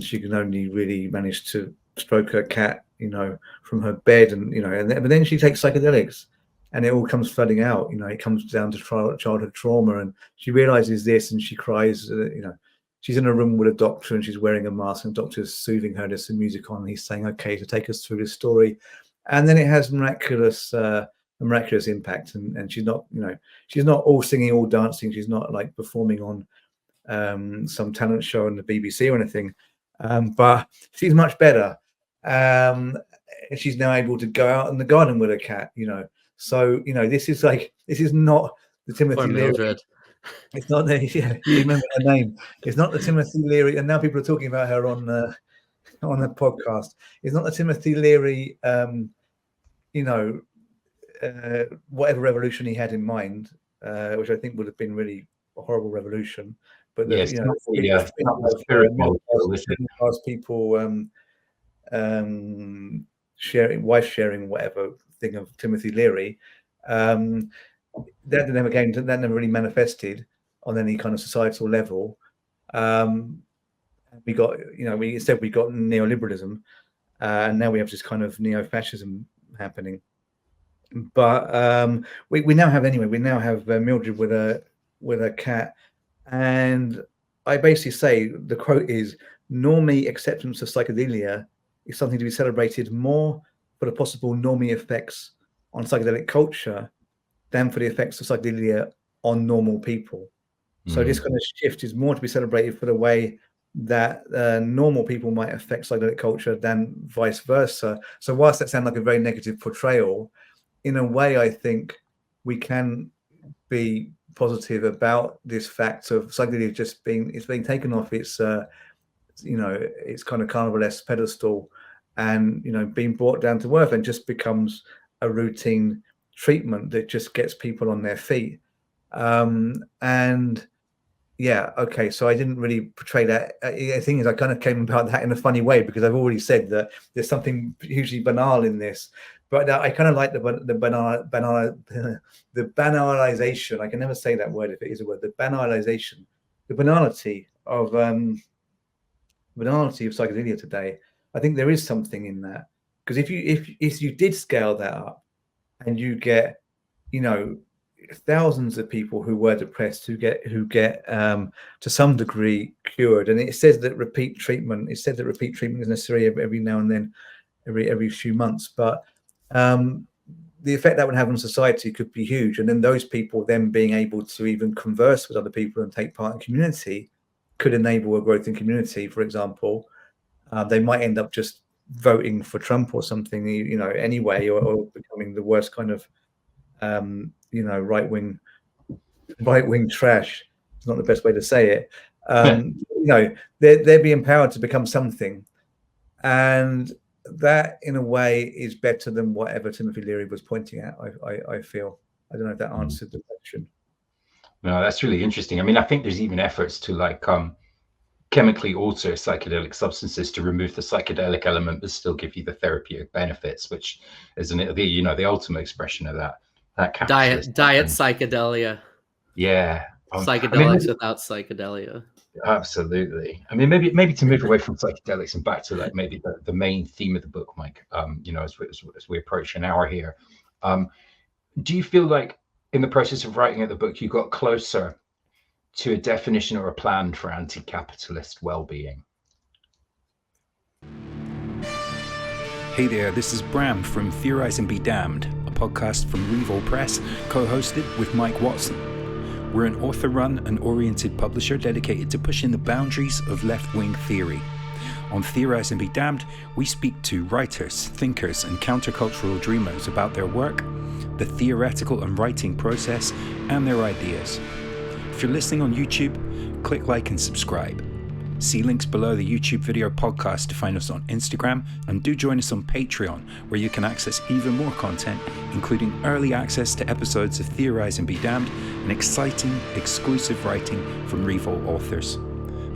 She can only really manage to stroke her cat, from her bed, but then she takes psychedelics, and it all comes flooding out. It comes down to childhood trauma, and she realizes this, and she cries. She's in a room with a doctor, and she's wearing a mask, and the doctor's soothing her. There's some music on, and he's saying, "Okay, to take us through this story," and then it has miraculous impact, and she's not, she's not all singing, all dancing. She's not like performing on some talent show on the BBC or anything, but she's much better. She's now able to go out in the garden with a cat, so this is not the Timothy Leary. It's not the, you remember her name. It's not the Timothy Leary, and now people are talking about her on the podcast. It's not the Timothy Leary, whatever revolution he had in mind, which I think would have been really a horrible revolution. But yes, people sharing whatever thing of Timothy Leary, that never really manifested on any kind of societal level. We got neoliberalism, and now we have this kind of neo-fascism happening. But we now have Mildred with a cat, and I basically say the quote is, "Normie acceptance of psychedelia is something to be celebrated more for the possible normie effects on psychedelic culture than for the effects of psychedelia on normal people." So this kind of shift is more to be celebrated for the way that normal people might affect psychedelic culture than vice versa. So whilst that sounds like a very negative portrayal, in a way, I think we can be positive about this fact of psychedelia just being taken off its its kind of carnivalesque pedestal, and being brought down to earth, and just becomes a routine treatment that just gets people on their feet. And yeah, okay, so I didn't really portray that. The thing is, I kind of came about that in a funny way, because I've already said that there's something hugely banal in this, but I kind of like the banalization. I can never say that word if it is a word. The banalization, the banality of psychedelia today. I think there is something in that, because if you did scale that up, and you get thousands of people who were depressed who get to some degree cured, and it says that repeat treatment is necessary every now and then, every few months, but the effect that would have on society could be huge. And then those people then being able to even converse with other people and take part in community could enable a growth in community. For example, they might end up just voting for Trump or something, anyway, or becoming the worst kind of right-wing trash. It's not the best way to say it. They'd be empowered to become something, and that in a way is better than whatever Timothy Leary was pointing at. I feel. I don't know if that answered the question. No, that's really interesting. I mean, I think there's even efforts to chemically alter psychedelic substances to remove the psychedelic element but still give you the therapeutic benefits, which is the ultimate expression of that diet psychedelia. Yeah, psychedelics without psychedelia. Absolutely. I mean, maybe to move away from psychedelics and back to maybe the main theme of the book, Mike. As we approach an hour here, do you feel like in the process of writing the book you got closer to a definition or a plan for anti-capitalist well-being? Hey there, this is Bram from Theorize and Be Damned, a podcast from Revol Press, co-hosted with Mike Watson. We're an author-run and oriented publisher dedicated to pushing the boundaries of left-wing theory. On Theorize and Be Damned, we speak to writers, thinkers, and countercultural dreamers about their work, the theoretical and writing process, and their ideas. If you're listening on YouTube, click like and subscribe. See links below the YouTube video podcast to find us on Instagram, and do join us on Patreon, where you can access even more content, including early access to episodes of Theorize and Be Damned and exciting, exclusive writing from Revol authors.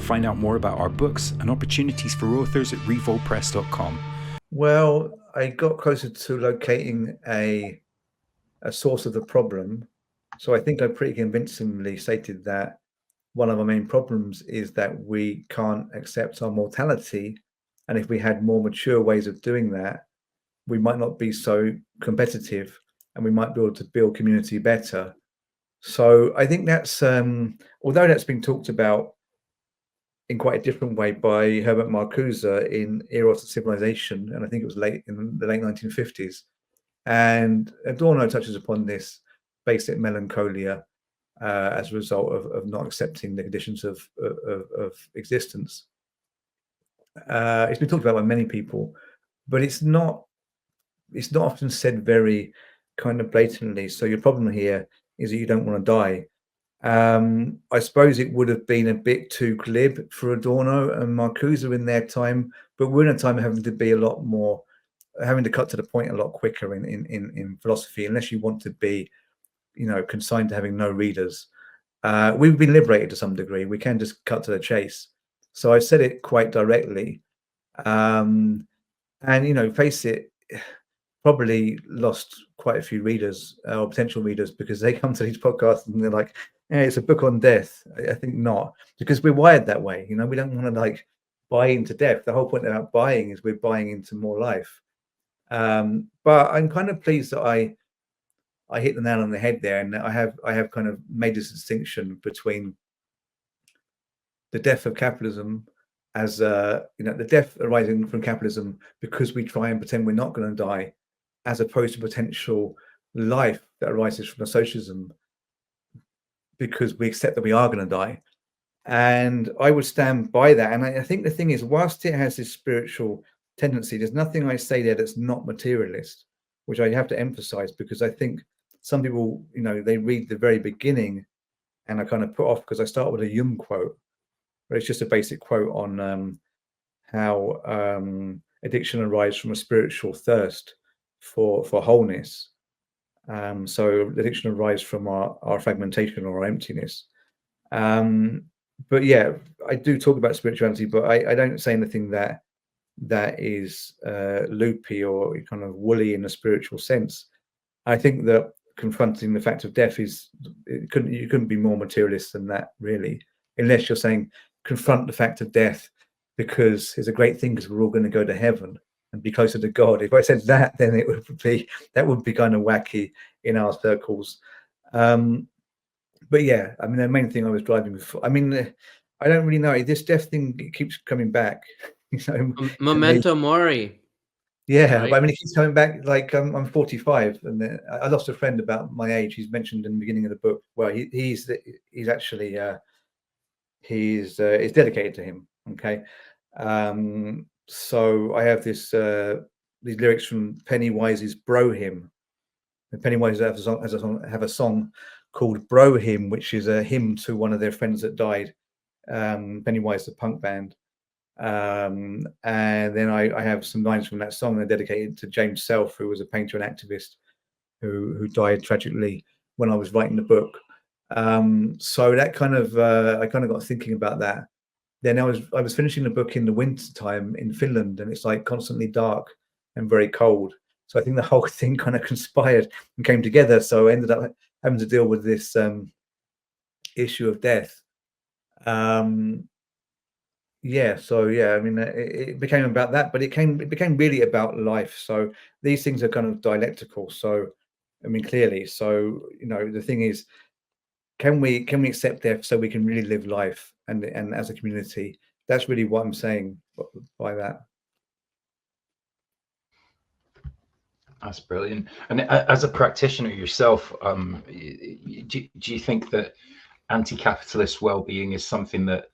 Find out more about our books and opportunities for authors at revolpress.com. Well, I got closer to locating a source of the problem. So I think I pretty convincingly stated that one of our main problems is that we can't accept our mortality. And if we had more mature ways of doing that, we might not be so competitive and we might be able to build community better. So I think that's, although that's been talked about in quite a different way by Herbert Marcuse in Eros of Civilization, and I think it was in the late 1950s. And Adorno touches upon this basic melancholia as a result of not accepting the conditions of existence. It's been talked about by many people, but it's not often said very kind of blatantly. So your problem here is that you don't want to die. I suppose it would have been a bit too glib for Adorno and Marcuse in their time, but we're in a time of having to be a lot more, having to cut to the point a lot quicker in philosophy, unless you want to be, consigned to having no readers. We've been liberated to some degree. We can just cut to the chase. So I said it quite directly. And, face it, probably lost quite a few readers or potential readers, because they come to these podcasts and they're like, yeah, it's a book on death. I think not, because we're wired that way. We don't want to buy into death. The whole point about buying is we're buying into more life. But I'm kind of pleased that I hit the nail on the head there, and I have kind of made this distinction between the death of capitalism as the death arising from capitalism because we try and pretend we're not going to die, as opposed to potential life that arises from a socialism because we accept that we are going to die. And I would stand by that. And I think the thing is, whilst it has this spiritual tendency, there's nothing I say there that's not materialist, which I have to emphasize, because I think some people, they read the very beginning and I kind of put off because I start with a Jung quote, but it's just a basic quote on how addiction arises from a spiritual thirst for wholeness. So addiction arises from our fragmentation or our emptiness. But yeah, I do talk about spirituality, but I don't say anything that is loopy or kind of woolly in a spiritual sense. I think that confronting the fact of death you couldn't be more materialist than that, really, unless you're saying confront the fact of death because it's a great thing because we're all going to go to heaven and be closer to God. If I said that, then that would be kind of wacky in our circles. But yeah, I mean, the main thing I was driving before, I mean, I don't really know. This death thing, it keeps coming back. Memento mori. Yeah, right? but I mean, it keeps coming back. I'm 45, and I lost a friend about my age. He's mentioned in the beginning of the book. Well, he's actually he's dedicated to him. Okay, so I have these lyrics from Pennywise's "Bro Hymn." And Pennywise have a song called "Bro Hymn," which is a hymn to one of their friends that died. Pennywise, the punk band. And then I have some lines from that song that are dedicated to James Self, who was a painter and activist who died tragically when I was writing the book. So that kind of I kind of got thinking about that. Then I was finishing the book in the winter time in Finland, and it's constantly dark and very cold. So I think the whole thing kind of conspired and came together. So I ended up having to deal with this issue of death. Yeah, so yeah, I mean, it became about that, but it became really about life. So these things are kind of dialectical. So I mean, clearly, so the thing is, can we accept death so we can really live life and as a community? That's really what I'm saying by that. That's brilliant. And as a practitioner yourself, do you think that anti-capitalist well-being is something that,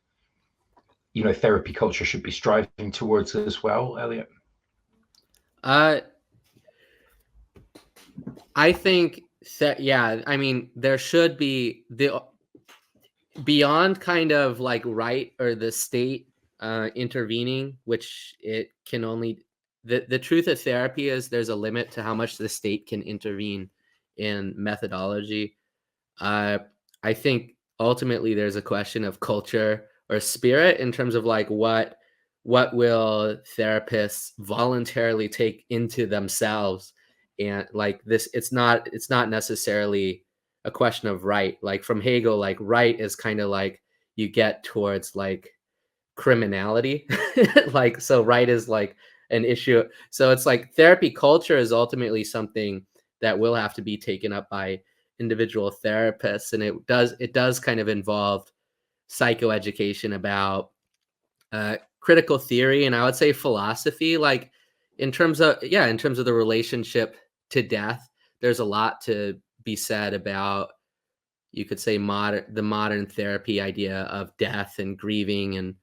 you know, therapy culture should be striving towards as well, Eliot? I think that, yeah, I mean, there should be the beyond kind of like right or the state intervening, which it can only, the truth of therapy is there's a limit to how much the state can intervene in methodology. I think ultimately there's a question of culture or spirit in terms of like what will therapists voluntarily take into themselves, and like this, it's not necessarily a question of right. Like from Hegel, like right is kind of like you get towards like criminality. Like, so right is like an issue. So it's like therapy culture is ultimately something that will have to be taken up by individual therapists, and it does kind of involve psychoeducation about critical theory, and I would say philosophy, like in terms of the relationship to death. There's a lot to be said about, you could say, the modern therapy idea of death and grieving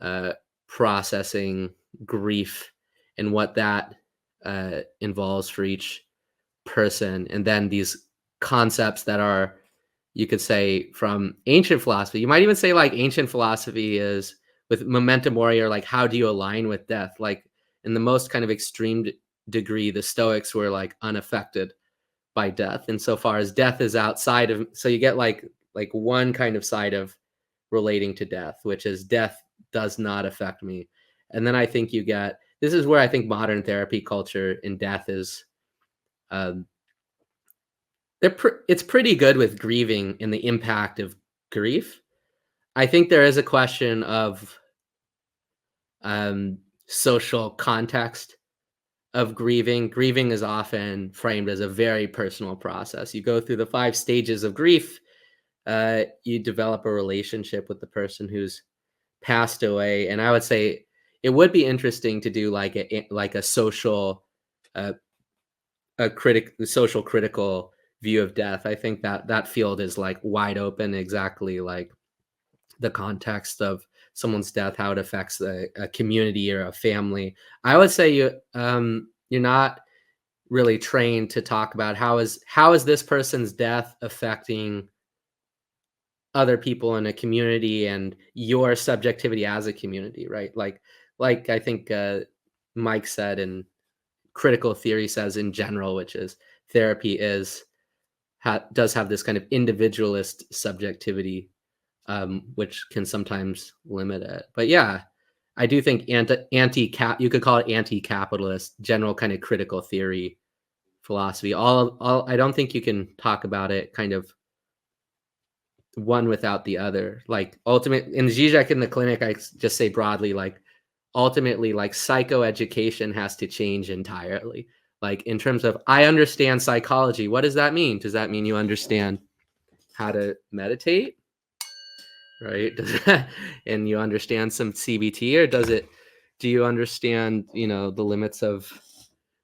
and processing grief and what that involves for each person. And then these concepts that are, you could say, from ancient philosophy. You might even say like ancient philosophy is with memento mori, or like how do you align with death? Like in the most kind of extreme degree, the Stoics were like unaffected by death insofar as death is outside of, so you get like one kind of side of relating to death, which is death does not affect me. And then I think you get, this is where I think modern therapy culture in death is it's pretty good with grieving and the impact of grief. I think there is a question of social context of grieving. Grieving is often framed as a very personal process. You go through the 5 stages of grief. You develop a relationship with the person who's passed away, and I would say it would be interesting to do like a social, social critical view of death. I think that field is like wide open, exactly like the context of someone's death, how it affects a community or a family. I would say you're not really trained to talk about how is this person's death affecting other people in a community and your subjectivity as a community, right? Like I think Mike said, and critical theory says in general, which is therapy does have this kind of individualist subjectivity, which can sometimes limit it. But yeah, I do think you could call it anti-capitalist, general kind of critical theory philosophy. I don't think you can talk about it kind of one without the other. Like ultimate in Zizek in the clinic, I just say broadly, like ultimately, like psychoeducation has to change entirely. Like in terms of, I understand psychology. What does that mean? Does that mean you understand how to meditate? Right? And you understand some CBT, or do you understand, the limits of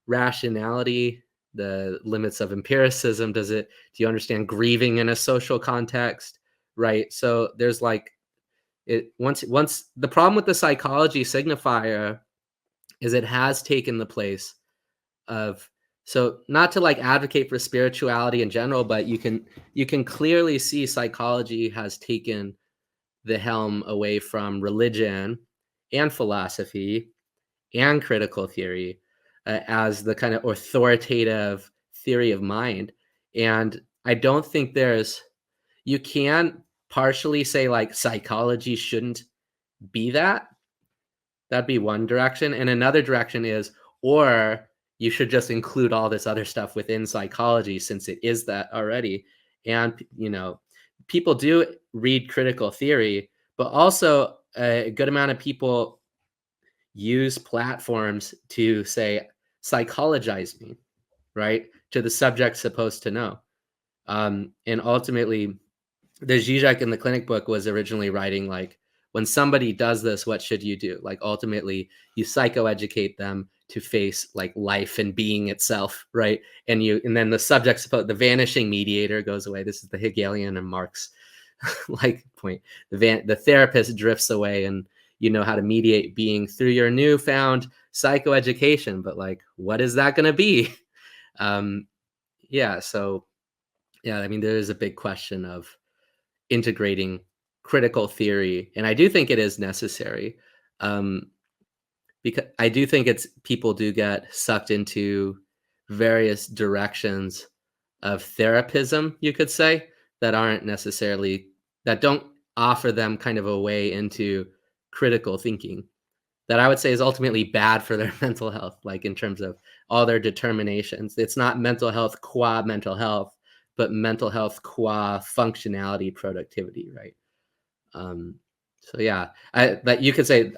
rationality, the limits of empiricism? Do you understand grieving in a social context? Right? So there's like once the problem with the psychology signifier is it has taken the place of, so not to like advocate for spirituality in general, but you can clearly see psychology has taken the helm away from religion and philosophy and critical theory as the kind of authoritative theory of mind. And I don't think you can partially say like psychology shouldn't be that. That'd be one direction. And another direction is, or you should just include all this other stuff within psychology since it is that already. And, people do read critical theory, but also a good amount of people use platforms to say, psychologize me, right? To the subject supposed to know. And ultimately, the Zizek in the clinic book was originally writing like, when somebody does this, what should you do? Like ultimately, you psychoeducate them to face like life and being itself, right? And then the subject's about the vanishing mediator goes away. This is the Hegelian and Marx like point. The therapist drifts away, and you know how to mediate being through your newfound psychoeducation. But like, what is that going to be? Yeah. So yeah, I mean, there is a big question of integrating critical theory, and I do think it is necessary. Because I do think people do get sucked into various directions of therapism, you could say, that don't offer them kind of a way into critical thinking that I would say is ultimately bad for their mental health, like in terms of all their determinations. It's not mental health qua mental health, but mental health qua functionality, productivity, right? So yeah, but you could say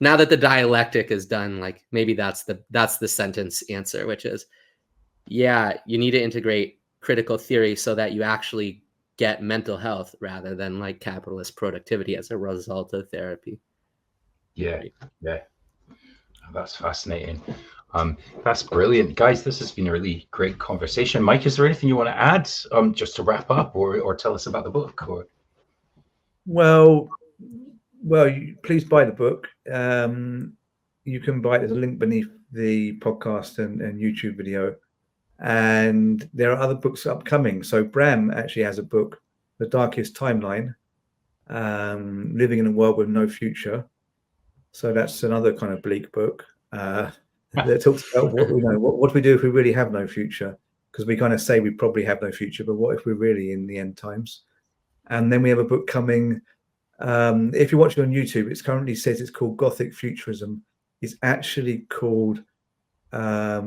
now that the dialectic is done, like maybe that's the sentence answer, which is, yeah, you need to integrate critical theory so that you actually get mental health rather than like capitalist productivity as a result of therapy. Yeah, yeah, that's fascinating. That's brilliant, guys. This has been a really great conversation. Mike, is there anything you want to add, just to wrap up, or tell us about the book? Or Well, please buy the book. You can buy it. There's a link beneath the podcast and YouTube video. And there are other books upcoming. So Bram actually has a book, The Darkest Timeline, Living in a World with No Future. So that's another kind of bleak book that talks about what we do if we really have no future, because we kind of say we probably have no future, but what if we're really in the end times? And then we have a book coming. If you're watching on YouTube, it currently says it's called Gothic Futurism. It's actually called capitalist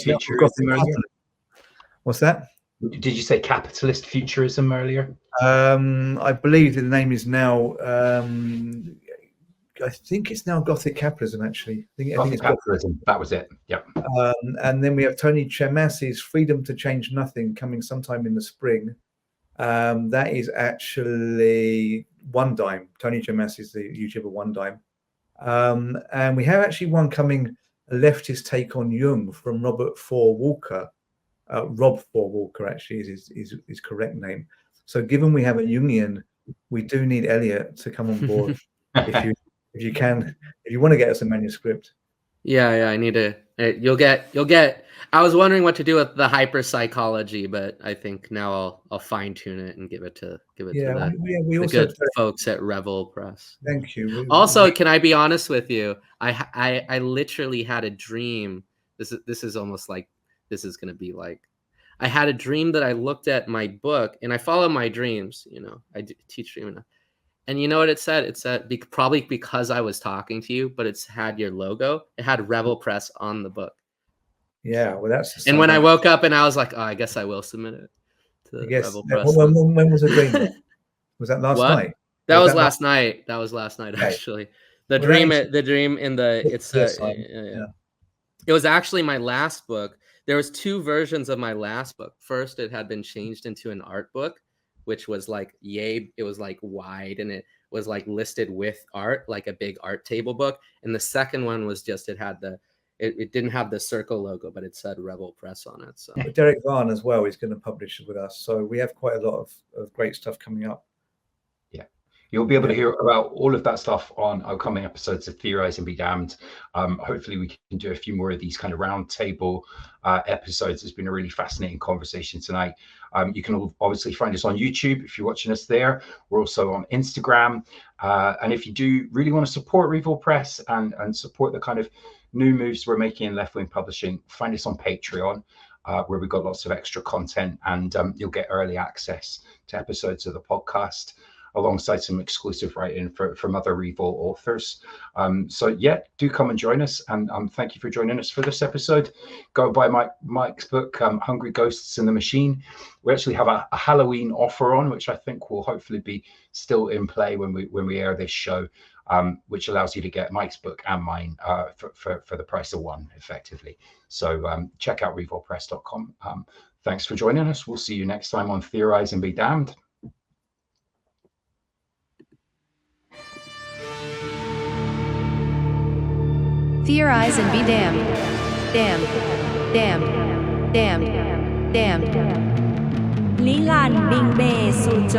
futurism earlier? What's that? Did you say capitalist futurism earlier? I believe the name is now. I think it's now Gothic Capitalism. Actually, I think it's Capitalism. That was it. Yep. And then we have Tony Chamassi's Freedom to Change Nothing coming sometime in the spring. That is actually One Dime. Tony Chamassi's the YouTuber One Dime. And we have actually one coming, a leftist take on Jung from Robert Four Walker. Rob Four Walker actually is his correct name. So given we have a Jungian, we do need Eliot to come on board. if you want to get us a manuscript. Yeah, I need to. You'll get. I was wondering what to do with the hyperpsychology, but I think now I'll fine tune it and give it to the good folks at Revol Press. Thank you. Also, can I be honest with you? I literally had a dream. This is almost like this is going to be like. I had a dream that I looked at my book, and I follow my dreams. You know, I teach dreaming. And you know what it said? It said, probably because I was talking to you, but it's had your logo. It had Revol Press on the book. Yeah, well, that's. And when I woke up and I was like, oh, I guess I will submit it to Revol Press. When was the dream? Was that last night? That was last night. That was last night, actually. The dream in the, it's, it was actually my last book. There was two versions of my last book. First, it had been changed into an art book, which was like, it was like wide and it was like listed with art, like a big art table book. And the second one was just, it didn't have the circle logo, but it said Revol Press on it. So Derek Varn as well is going to publish with us. So we have quite a lot of great stuff coming up. Yeah. You'll be able to hear about all of that stuff on upcoming episodes of Theorize and Be Damned. Hopefully we can do a few more of these kind of round table episodes. It's been a really fascinating conversation tonight. You can obviously find us on YouTube if you're watching us there. We're also on Instagram. And if you do really want to support Revol Press and support the kind of new moves we're making in left-wing publishing, find us on Patreon, where we've got lots of extra content, and you'll get early access to episodes of the podcast, alongside some exclusive writing from other Revol authors. So yeah, do come and join us, and thank you for joining us for this episode. Go buy Mike's book, Hungry Ghosts in the Machine. We actually have a Halloween offer on, which I think will hopefully be still in play when we air this show, which allows you to get Mike's book and mine for the price of one, effectively. So check out revolpress.com. Thanks for joining us. We'll see you next time on Theorize and Be Damned. Theorize and be damned. Damned. Damned. Damned. Damned. ลิลันบิงเบซูโจ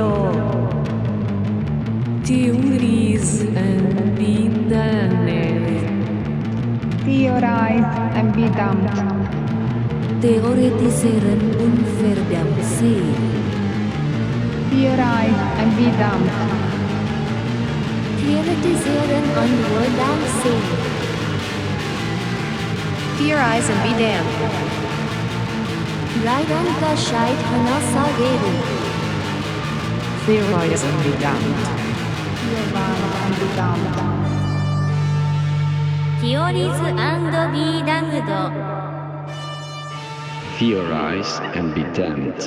Theorize and be damned. Theorize and be damned. Theoretiseren und verdammt sein. Theorize and be damned. Theoretisieren und verdammt sein. Theorize and be damned. Reihenkeit hinausgehen. Theorize and be damned. Theorize and be damned. Theorize and be damned. Theorize and be damned.